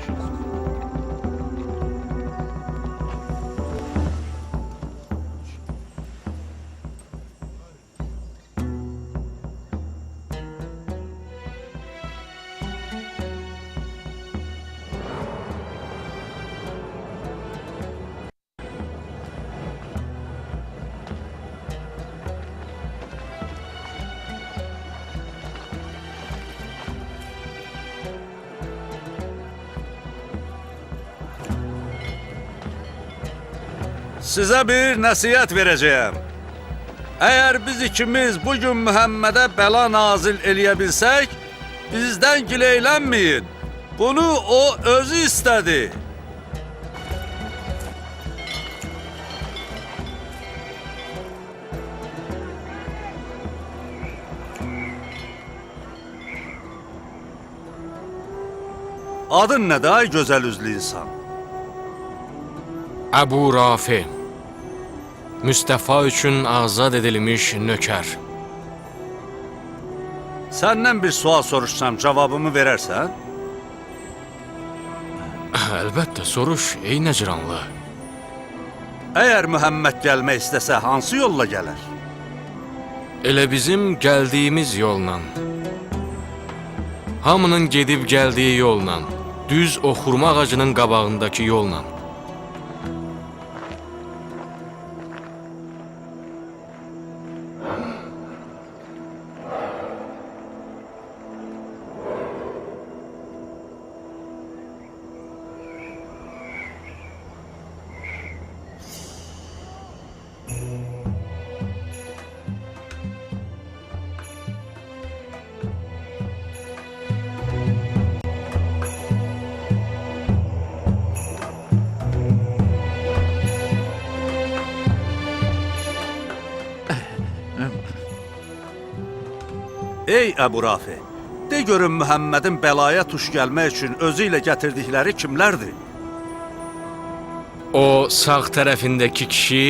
Sizə bir nəsihət verəcəyəm. Əgər biz ikimiz bugün Mühəmmədə bəla nazil eləyə bilsək, bizdən gileylənməyin. Bunu o özü istədi. Adın nədir ay gözəl üzlü insan? Əbu Rafi, Müstəfa üçün azad edilmiş nökər. Səndən bir sual soruşsam, cavabımı verərsən? Əlbəttə, soruş, ey Nəcranlı. Əgər Mühəmməd gəlmək istəsə, hansı yolla gələr? Elə bizim gəldiyimiz yolla. Hamının gedib gəldiyi yolla. Düz o xurma ağacının qabağındakı yolla. Ey Əbu Rafi, de görün Mühəmmədin bəlaya tuş gəlmək üçün özü ilə gətirdikləri kimlərdir? O sağ tərəfindəki kişi,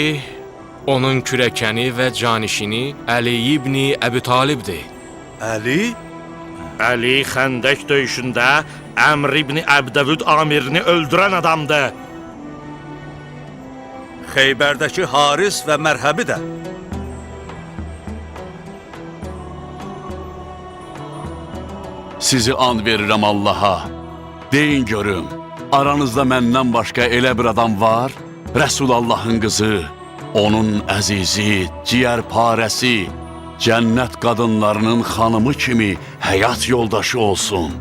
onun kürəkəni və canişini Əli ibn Əbi Talibdir. Əli? Əli Xəndək döyüşündə Əmr ibn Əbdəvüd amirini öldürən adamdır. Xeybərdəki Haris və Mərhəbi də. Sizi and verirəm Allaha. Deyin görüm, aranızda məndən başqa elə bir adam var? Rəsulallahın qızı, onun əzizi, ciyərparəsi, cənnət qadınlarının xanımı kimi həyat yoldaşı olsun.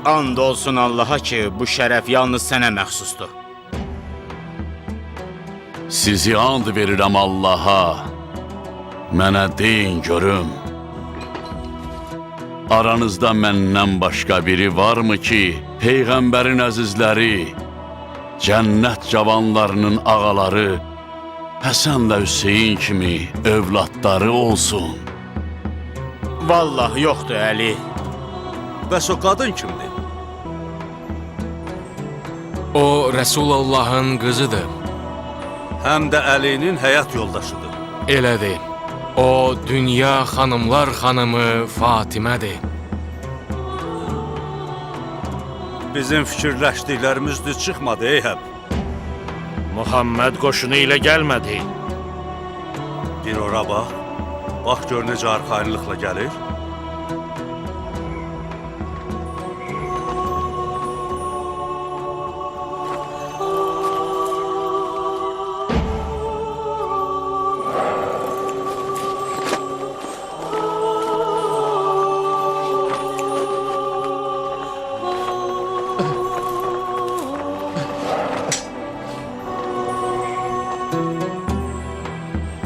And olsun Allaha ki, bu şərəf yalnız sənə məxsusdur. Sizi and verirəm Allaha. Mənə deyin görüm. Aranızda məndən başqa biri varmı ki, Peyğəmbərin əzizləri, cənnət cavanlarının ağaları, Həsənlə Hüseyin kimi övladları olsun. Vallahi yoxdur Əli. Bəs o qadın kimdir? O Rəsulullahın qızıdır. Həm də Əlinin həyat yoldaşıdır. Elədir. O dünya xanımlar xanımı Fatimədir. Bizim fikirləşdiklərimiz düz çıxmadı Eyhəb. Muhammed qoşunu ilə gəlmədi. Bir ora bax. Bax gör necə arxayınlıqla gəlir.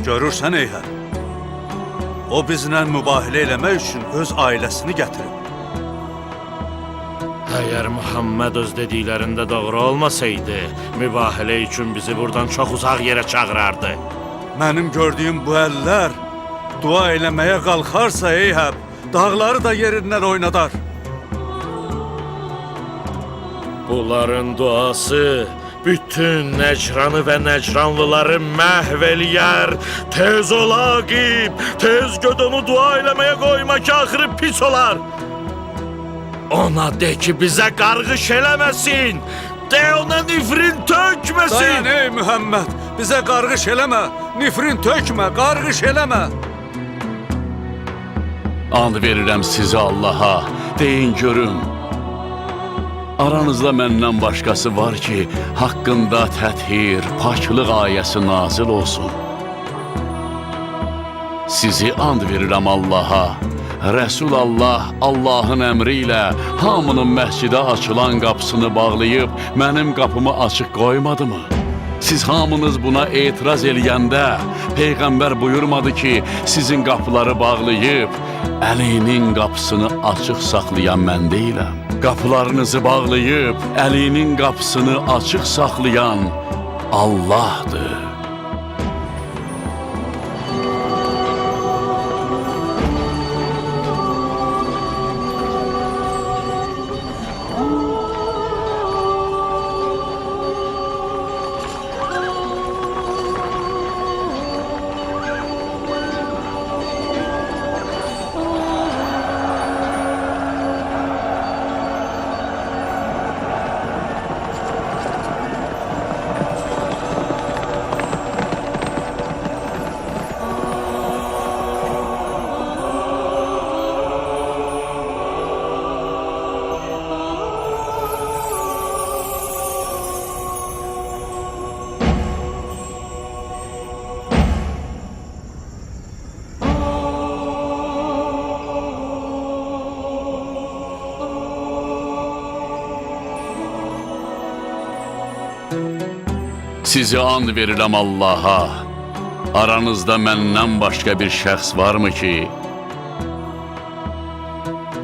Görürsən Eyhəb. O bizlə mübahilə eləmək üçün öz ailəsini gətirib. Əgər Muhammed öz dediklərində doğru olmasaydı, mübahilə üçün bizi buradan çox uzaq yerə çağırardı. Mənim gördüyüm bu əllər dua eləməyə qalxarsa Eyhəb, dağları da yerindən oynadar. Bunların duası bütün Nəcranı və Nəcranlıları məhv eləyər. Tez ol Aqib, tez göd onu dua eləməyə qoyma ki, axırı pis olar. Ona de ki, bizə qarğış eləməsin. De ona nifrin tökməsin. Dayan ey Mühəmməd, bizə qarğış eləmə, nifrin tökmə, qarğış eləmə. And verirəm sizə Allaha, deyin görüm. Aranızda məndən başqası var ki, haqqında təthir, paklıq ayəsi nazil olsun. Sizi and verirəm Allaha, Rəsul Allah Allahın əmri ilə hamının məscidə açılan qapısını bağlayıb mənim qapımı açıq qoymadı mı? Siz hamınız buna etiraz eləyəndə Peyğəmbər buyurmadı ki, sizin qapıları bağlayıb Əlinin qapısını açıq saxlayan mən deyiləm. Qapılarınızı bağlayıb Əlinin qapısını açıq saxlayan Allahdır. Sizi and verirəm Allaha, aranızda məndən başqa bir şəxs varmı ki,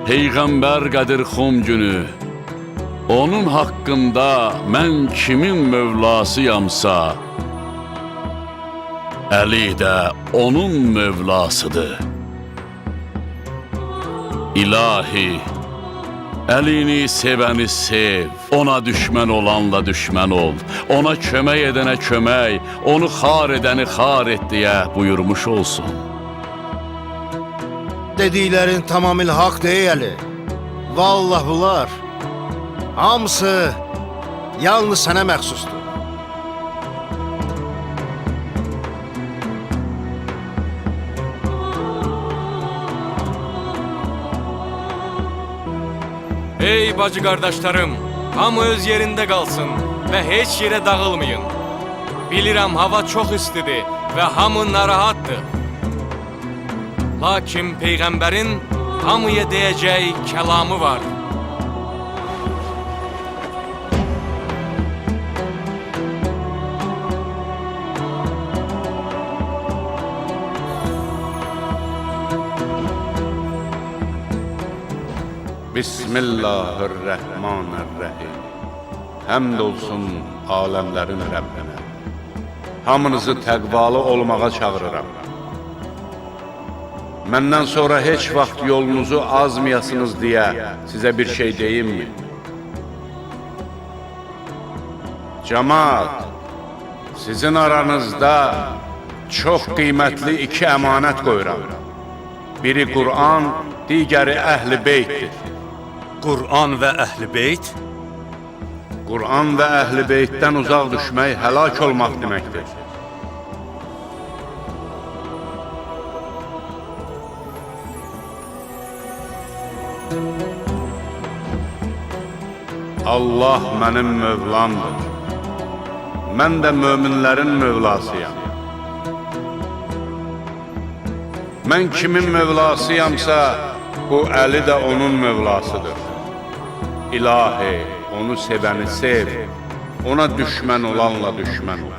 Peyğəmbər Qədirxum günü, onun haqqında mən kimin mövlasıyamsa, Əli də onun mövlasıdır. İlahi, Əlini sevəni sev, ona düşmən olanla düşmən ol, ona kömək edənə kömək, onu xar edəni xar et deyə buyurmuş olsun. Dediklərin tamamilə haqq deyəli. Vallahi bunlar hamısı yalnız sənə məxsusdur. Ey bacı qardaşlarım, hamı öz yerində qalsın və heç yerə dağılmayın. Bilirəm hava çox istidir və hamı narahatdır. Lakin Peyğəmbərin hamıya deyəcək kəlamı var. Bismillahirrahmanirrahim. Həmd olsun aləmlərin Rəbbinə. hamınızı təqvalı olmağa çağırıram. Məndən sonra heç vaxt yolunuzu azmayasınız deyə sizə bir şey deyimmi? Cəmaat, sizin aranızda çox qiymətli iki əmanət qoyuram. Biri Qur'an, digəri Əhl-i Beytdir. Qur'an və Əhl-i Beyt Qur'an və Əhl-i Beytdən uzaq düşmək həlak olmaq deməkdir. Allah mənim Mövlamdır. Mən də möminlərin Mövlasıyam. Mən kimin Mövlasıyamsa, bu Əli də onun Mövlasıdır. İlahi, onu sevəni sev, ona düşmən olanla düşmən ol.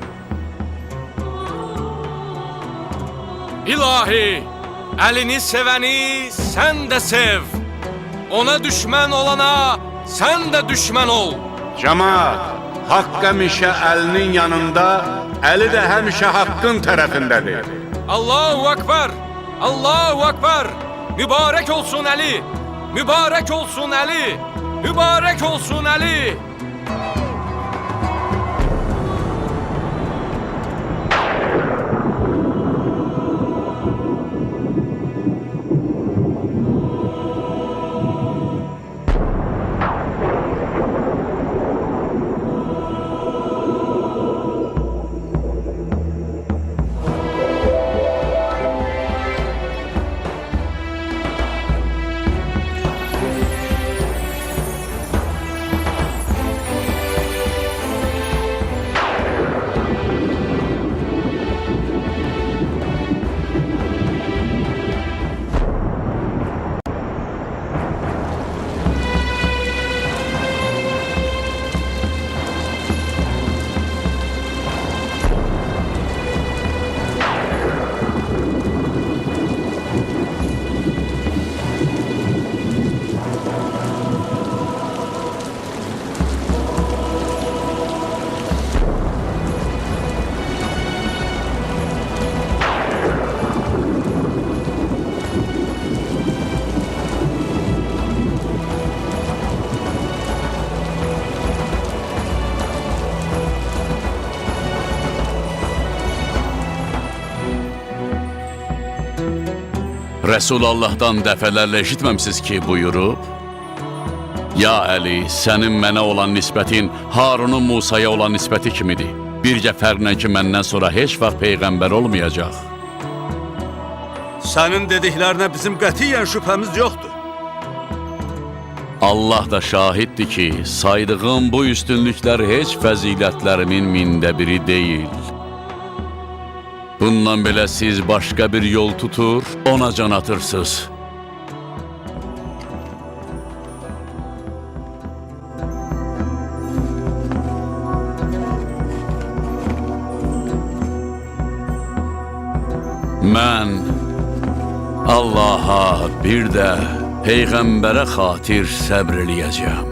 İlahi, əlini sevəni sən də sev. Ona düşmən olana sən də düşmən ol. Cəmaat, haqq həmişə əlinin yanında, Əli də həmişə haqqın tərəfindədir. Allahu Akbar, Allahu Akbar. Mübarək olsun Əli, mübarək olsun Əli, mübarək olsun Əli. Rəsulullahdan dəfələrlə eşitməmisiz ki, buyurub? Ya Əli, sənin mənə olan nisbətin Harunun Musaya olan nisbəti kimidir. Bircə fərqlə ki, məndən sonra heç vaxt Peyğəmbər olmayacaq. Sənin dediklərinə bizim qətiyyən şübhəmiz yoxdur. Allah da şahiddir ki, saydığım bu üstünlüklər heç fəzilətlərimin mində biri deyil. Bundan belə siz başqa bir yol tutur, ona can atırsınız. Mən Allaha bir də Peyğəmbərə xatir səbr eləyəcəm.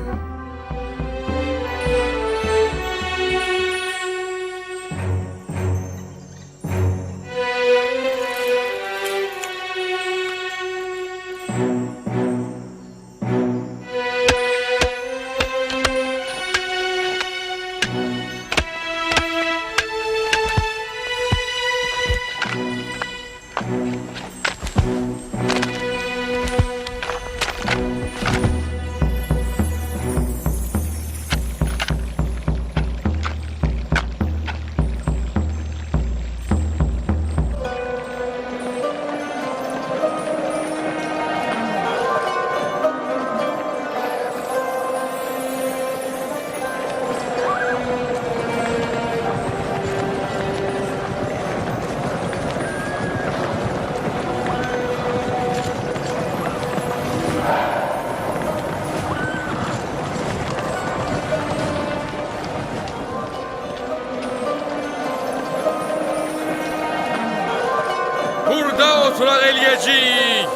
Burada oturaq eləyəcəyik.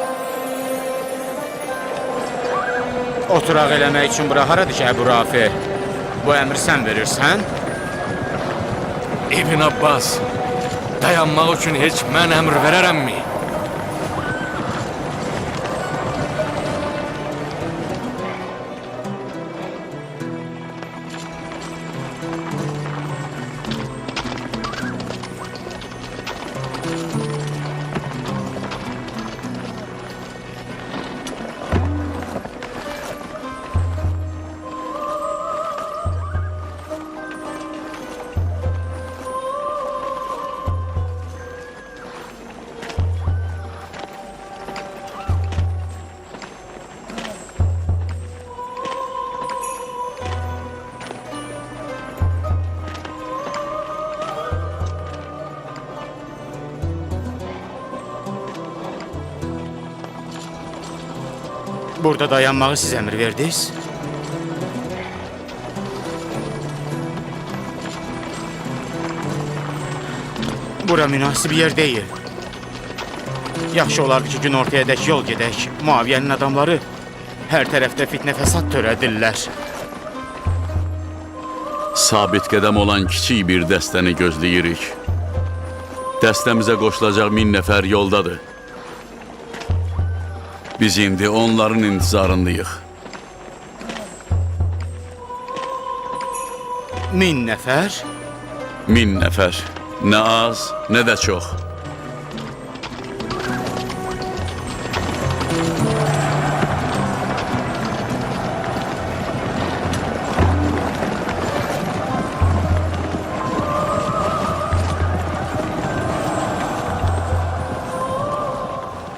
Oturaq eləmək üçün bura haradır ki, Əbu Rafi? Bu əmri sən verirsən? İbn Abbas, dayanmaq üçün heç mən əmr verərəmmi? Burada dayanmağı siz əmr verdiniz. Bura münasib yer deyil. Yaxşı olardı ki, gün ortaya dək yol gedək. Muaviyyənin adamları hər tərəfdə fitnə fəsad törədirlər. Sabit qədəm olan kiçik bir dəstəni gözləyirik. Dəstəmizə qoşulacaq 1000 nəfər yoldadır. Biz indi onların intizarındayıq. 1000 nəfər? 1000 nəfər. Nə az, nə də çox.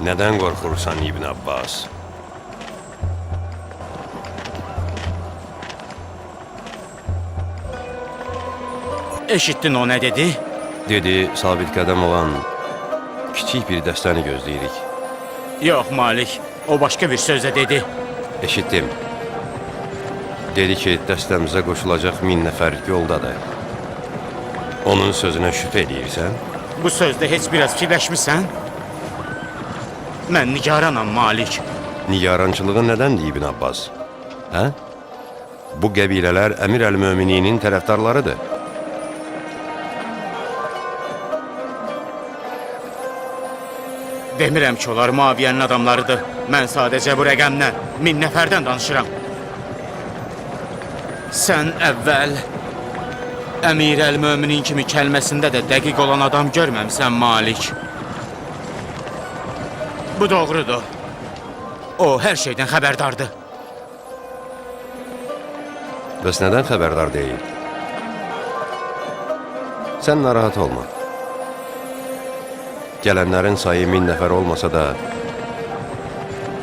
Nədən qorxursan İbn Abbas? Eşitdin o nə dedi? Dedi, sabit qədəm olan kiçik bir dəstəni gözləyirik. Yox Malik, o başqa bir sözlə dedi. Eşitdim. Dedi ki, dəstəmizə qoşulacaq 1000 nəfər yoldadır. Onun sözünə şübhə edirsən? Bu sözdə heç biraz fikirləşmirsən? Mən nigaranam Malik. Nigarançılığın nədəndir İbn Abbas? Hə? Bu qəbilələr Əmir əl-Mömininin tərəfdarlarıdır. Demirəm ki, onlar Muaviyyənin adamlarıdır. Mən sadəcə bu rəqəmdən, 1000 nəfərdən danışıram. Sən əvvəl Əmir əl-Möminin kimi kəlməsində də dəqiq olan adam görməmsən Malik. Bu doğrudur. O hər şeydən xəbərdardır. Bəs nədən xəbərdar deyil? Sən narahat olma. Gələnlərin sayı 1000 nəfər olmasa da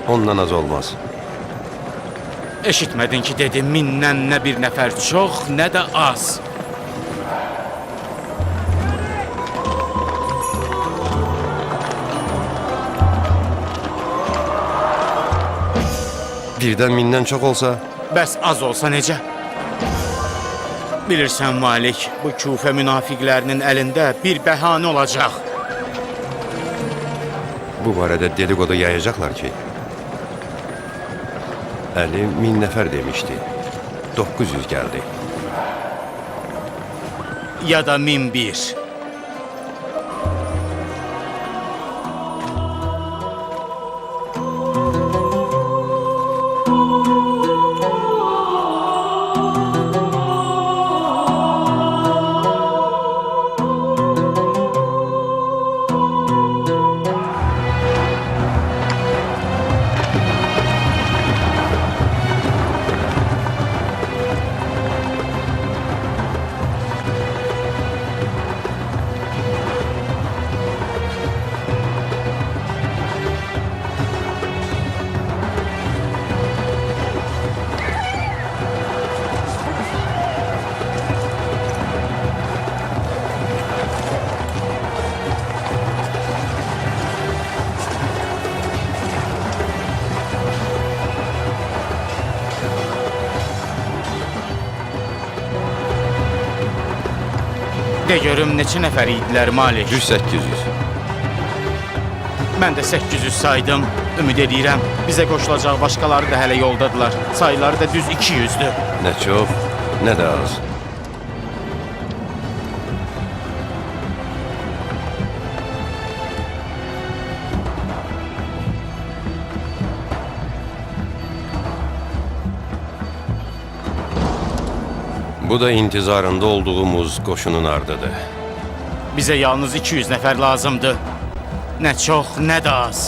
ondan az olmaz. Eşitmədin ki, dedim, 1000-dən nə bir nəfər çox, nə də az. Birdən 1000-dən çox olsa? Bəs az olsa necə? Bilirsən Malik, bu Kufə münafiqlərinin əlində bir bəhanə olacaq. Bu barədə dedikodu yayacaqlar ki, Əli 1000 nəfər demişdi, 900 gəldi. Ya da 1001. De görüm neçə nəfər idilər Malik? 100-800. Mən də 800 saydım. Ümid edirəm, bizə qoşulacaq başqaları da hələ yoldadılar. Sayıları da düz 200'dür. Nə çox, nə də az. Bu da intizarında olduğumuz qoşunun ardıdır. Bizə yalnız 200 nəfər lazımdır. Nə çox, nə də az.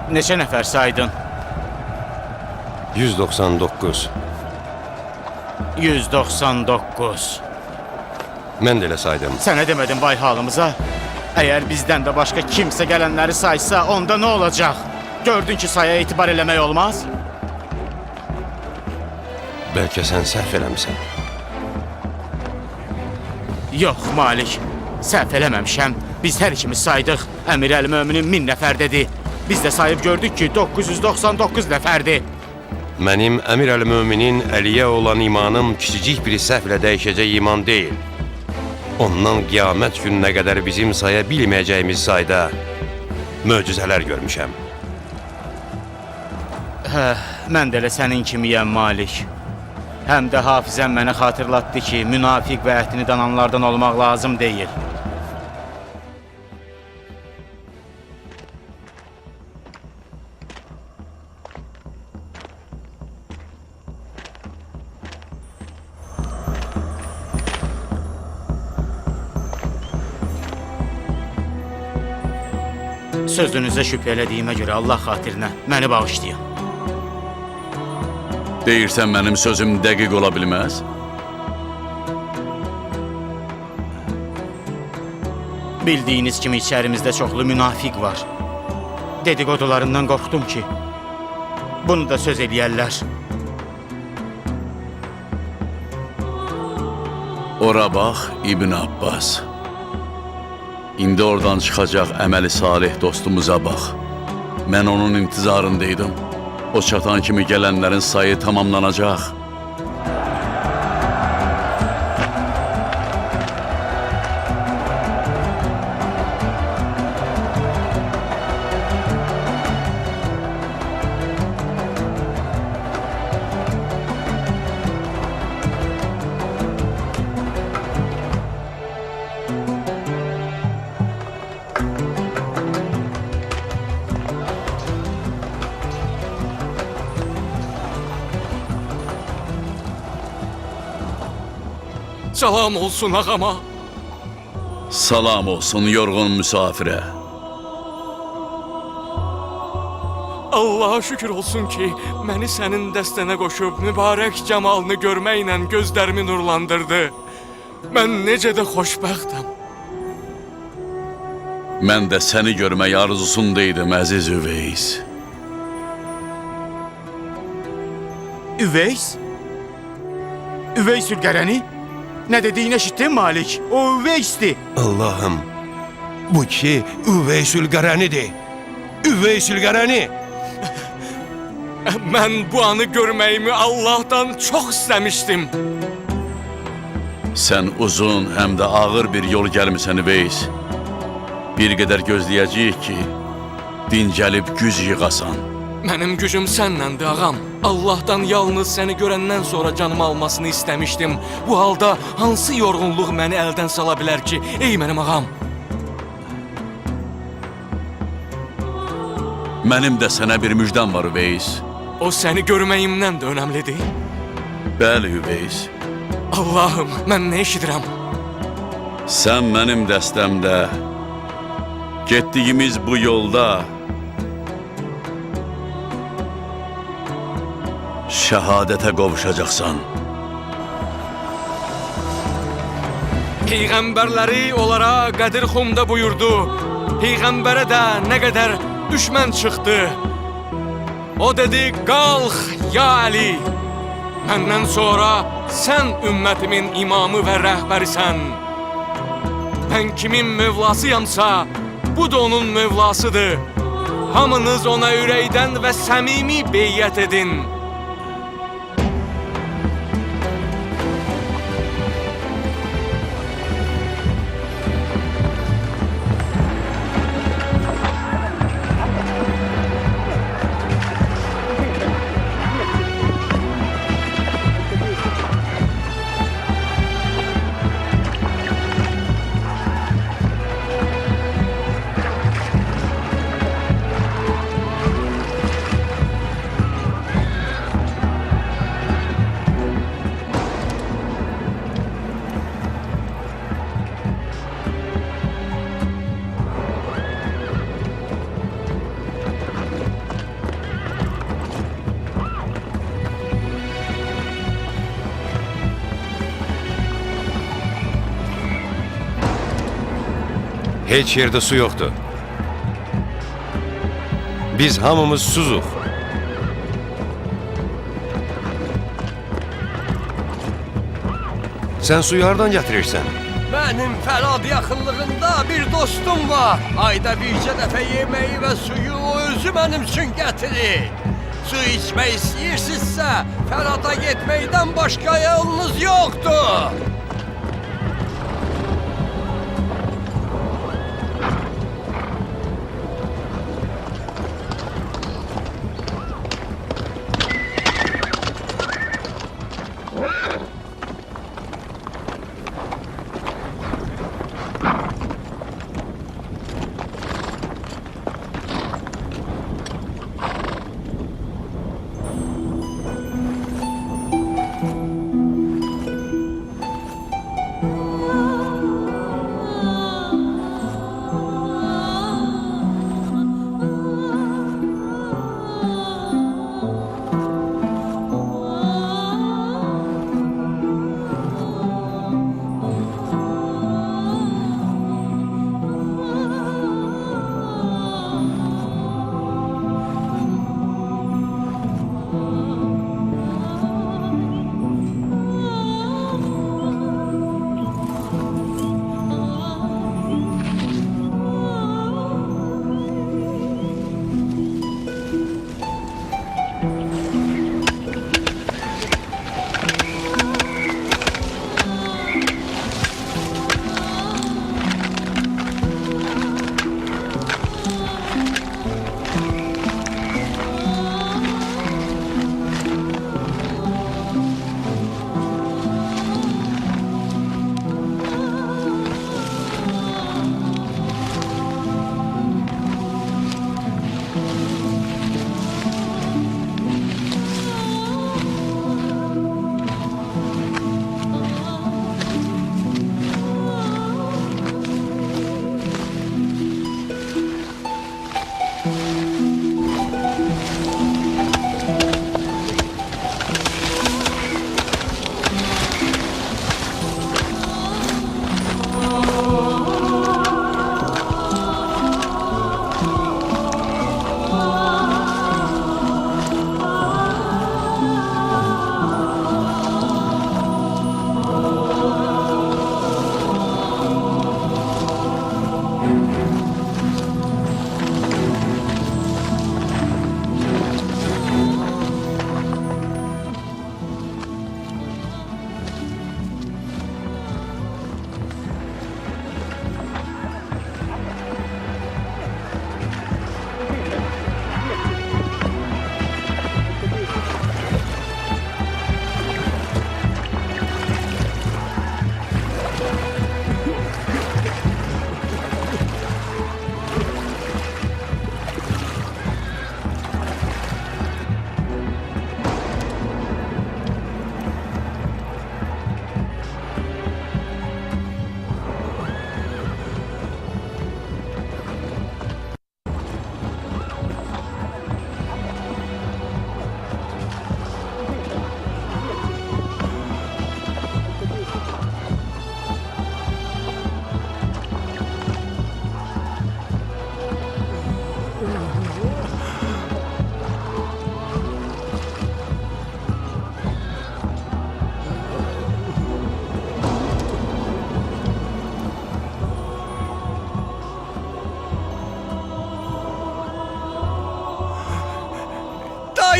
Neçə nəfər saydın? 199. 199. Mən də elə saydım. Sənə demədim vay halımıza. Əgər bizdən də başqa kimsə gələnləri saysa, onda nə olacaq? Gördün ki, saya etibar eləmək olmaz? Bəlkə sən səhv eləmisən. Yox, Malik. Səhv eləməmişəm. Biz hər ikimiz saydıq. Əmir Əl-Möminin 1000 nəfər dedi. Biz də sayıb gördük ki, 999 nəfərdir. Mənim Əmir Əl-Möminin Əliyə olan imanım kiçicik bir səhvlə dəyişəcək iman deyil. Ondan qiyamət gününə qədər bizim saya bilməyəcəyimiz sayda möcüzələr görmüşəm. Mən də elə sənin kimiyəm, Malik. Həm də hafizəm mənə xatırlatdı ki, münafiq və ətini dananlardan olmaq lazım deyil. Sözünüzə şübhə elədiyimə görə Allah xatirinə məni bağışlayın. Deyirsən mənim sözüm dəqiq ola bilməz? Bildiyiniz kimi içərimizdə çoxlu münafiq var. Dedikodularından qorxdum ki, bunu da söz eləyərlər. Ora bax, İbn Abbas. İndi oradan çıxacaq əməli salih dostumuza bax. Mən onun intizarındaydım. O çatan kimi gələnlərin sayı tamamlanacaq. Salam olsun ağama. Salam olsun yorğun müsafirə. Allaha şükür olsun ki, məni sənin dəstənə qoşub mübarək camalını görməklə gözlərimi nurlandırdı. Mən necə də xoşbəxtəm. Mən də səni görmək arzusundaydım, əziz Üveys. Üveys? Üveys Ülgərəni? Nə dediyini eşitdin, Malik? O Üveys'di. Allahım, bu ki Üveysül Qaranidir. Üveysül Qarani. Mən bu anı görməyimi Allah'tan çox istəmişdim. Sən uzun, həm də ağır bir yol gəlmisən, Üveys. Bir qədər gözləyəcəyik ki, dincəlib güc yığasan. Mənim gücüm sənnəndir, ağam. Allah'tan yalnız səni görəndən sonra canımı almasını istəmişdim. Bu halda hansı yorğunluq məni əldən sala bilər ki, ey mənim ağam? Mənim də sənə bir müjdəm var, Üveys. O səni görməyimdən də önəmlidir. Bəli, Üveys. Allahım, mən nə eşidirəm? Sən mənim dəstəmdə, getdiyimiz bu yolda şəhadətə qovuşacaqsan. Peyğəmbərləri onlara Qədirxumda buyurdu. Peyğəmbərə də nə qədər düşmən çıxdı. O dedi, qalx ya Əli. Məndən sonra sən ümmətimin imamı və rəhbərisən. Mən kimin mövlasıyamsa, bu da onun mövlasıdır. Hamınız ona ürəkdən və səmimi beyyət edin. Heç yerdə su yoxdur. Biz hamımız suzuq. Sən suyu hardan gətirirsən? Mənim Fərad yaxınlığında bir dostum var. Ayda bircə dəfə yeməyi və suyu o özü mənim üçün gətirir. Su içmək istəyirsinizsə, Fərada getməkdən başqa yolunuz yoxdur.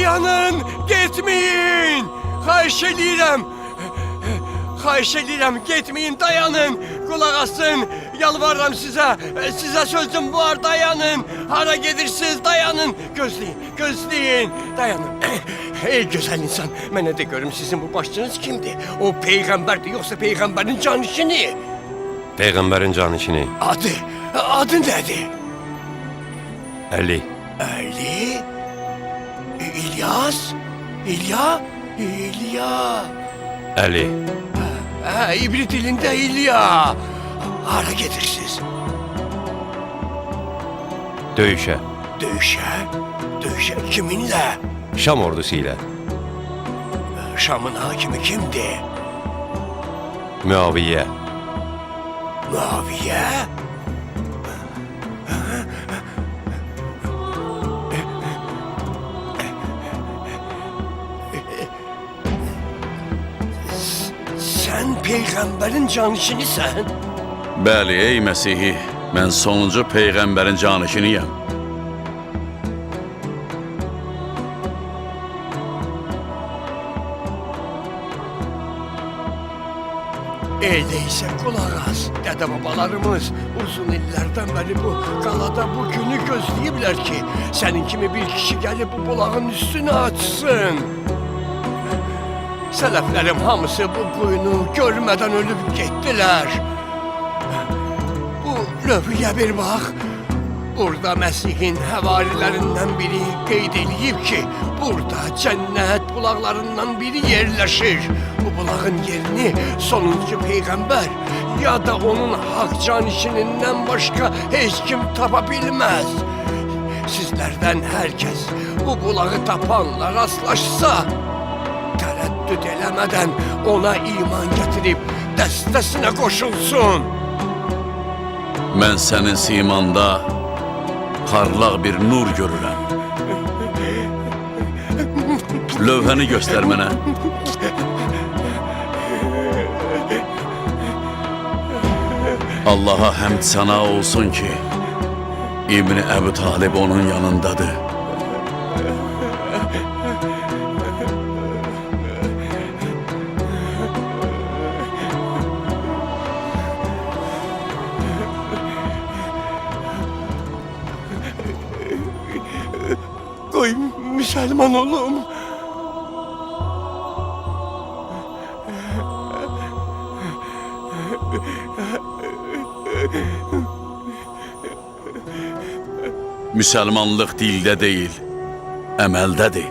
dayanın, getməyin. Xahiş edirəm. Xahiş edirəm, getməyin, dayanın. Qulaq asın, yalvarıram sizə. Sizə sözüm var, dayanın. Hara gedirsiniz, dayanın. Gözləyin, gözləyin, dayanın. Ey gözəl insan, mənə də görüm sizin bu başçınız kimdir? O peyğəmbərdir, yoxsa peyğəmbərin canişini? Peyğəmbərin canişini. Adı nədir? Əli. Ali? İlyas? İlya? Əli. İbrit dilində İlya. Hara gedirsiniz? Döyüşə. Döyüşə kiminlə? Şam ordusu ilə. Şamın hakimi kimdir? Müaviyə. Muaviye? Sen peygamberin canişinisən? Bəli, ey Məsihi, mən sonuncu peyğəmbərin canişiniyəm. Öyleyse kulak as. Dede-babalarımız uzun illerden beri bu qalada bu günü gözləyiblər ki, senin kimi bir kişi gelip bu bulağın üstünü açsın. Sələflərim hamısı bu quyunu görmeden ölüp getdilər. Bu lövhüyə bir bax. Burada Məsih'in həvarilərindən biri qeyd eləyib ki, burada cənnət bulaqlarından biri yerləşir. Bu bulağın yerini sonuncu peyğəmbər ya da onun haqq canişinindən başqa heç kim tapa bilməz. Sizlərdən hər kəs bu bulağı tapanla rastlaşsa, tərəddüd eləmədən ona iman gətirib dəstəsinə qoşulsun. Mən sənin simanda parlaq bir nur görürəm. Lövhəni göstər mənə. Allaha həmd sana olsun ki, İbn Əbu Talib onun yanındadır. Qoy Müslüman olum. Müsəlmanlıq dildə deyil, əməldədir.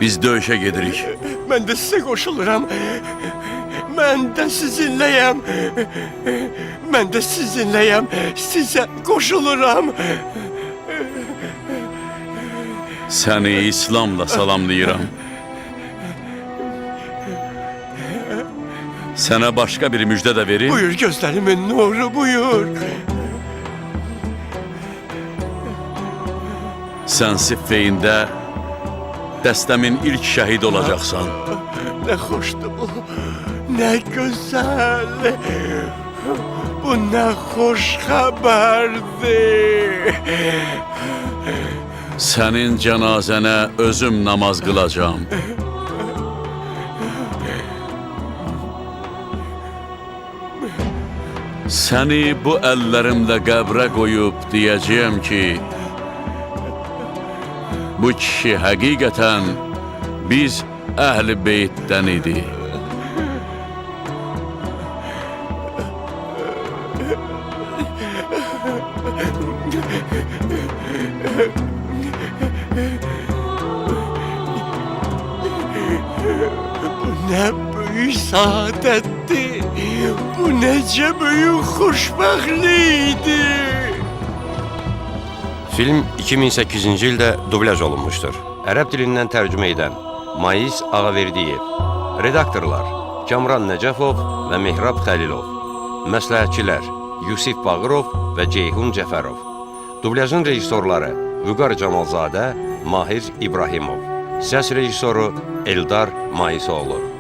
Biz döyüşə gedirik. Mən də sizə qoşuluram. Mən də sizinləyəm. Mən də sizinləyəm. Sizə qoşuluram. Səni İslamla salamlayıram. Sənə başqa bir müjdə də verim. Buyur gözlərimin nuru, buyur. Sən Siffeyində dəstəmin ilk şəhid olacaqsan. Nə xoşdur bu, nə gözəl. Bu nə xoş xəbərdir. Sənin cənazənə özüm namaz qılacağam. Səni bu əllərimlə qəbrə qoyub deyəcəyəm ki, bu kişi həqiqətən biz əhl-i beytdən idi. Bu nə böyük saadətdir. Bu necə böyük xoşbəxtlikdir. Film 2008-ci ildə dublyaj olunmuşdur. Ərəb dilindən tərcümə edən Mais Ağaverdiyev. Redaktorlar Kamran Nəcəfov və Mehrab Xəlilov. Məsləhətçilər Yusif Bağırov və Ceyhun Cəfərov. Dublyajın rejissorları Vüqar Camalzadə, Mahir İbrahimov. Səs rejissoru Eldar Maisoğlu.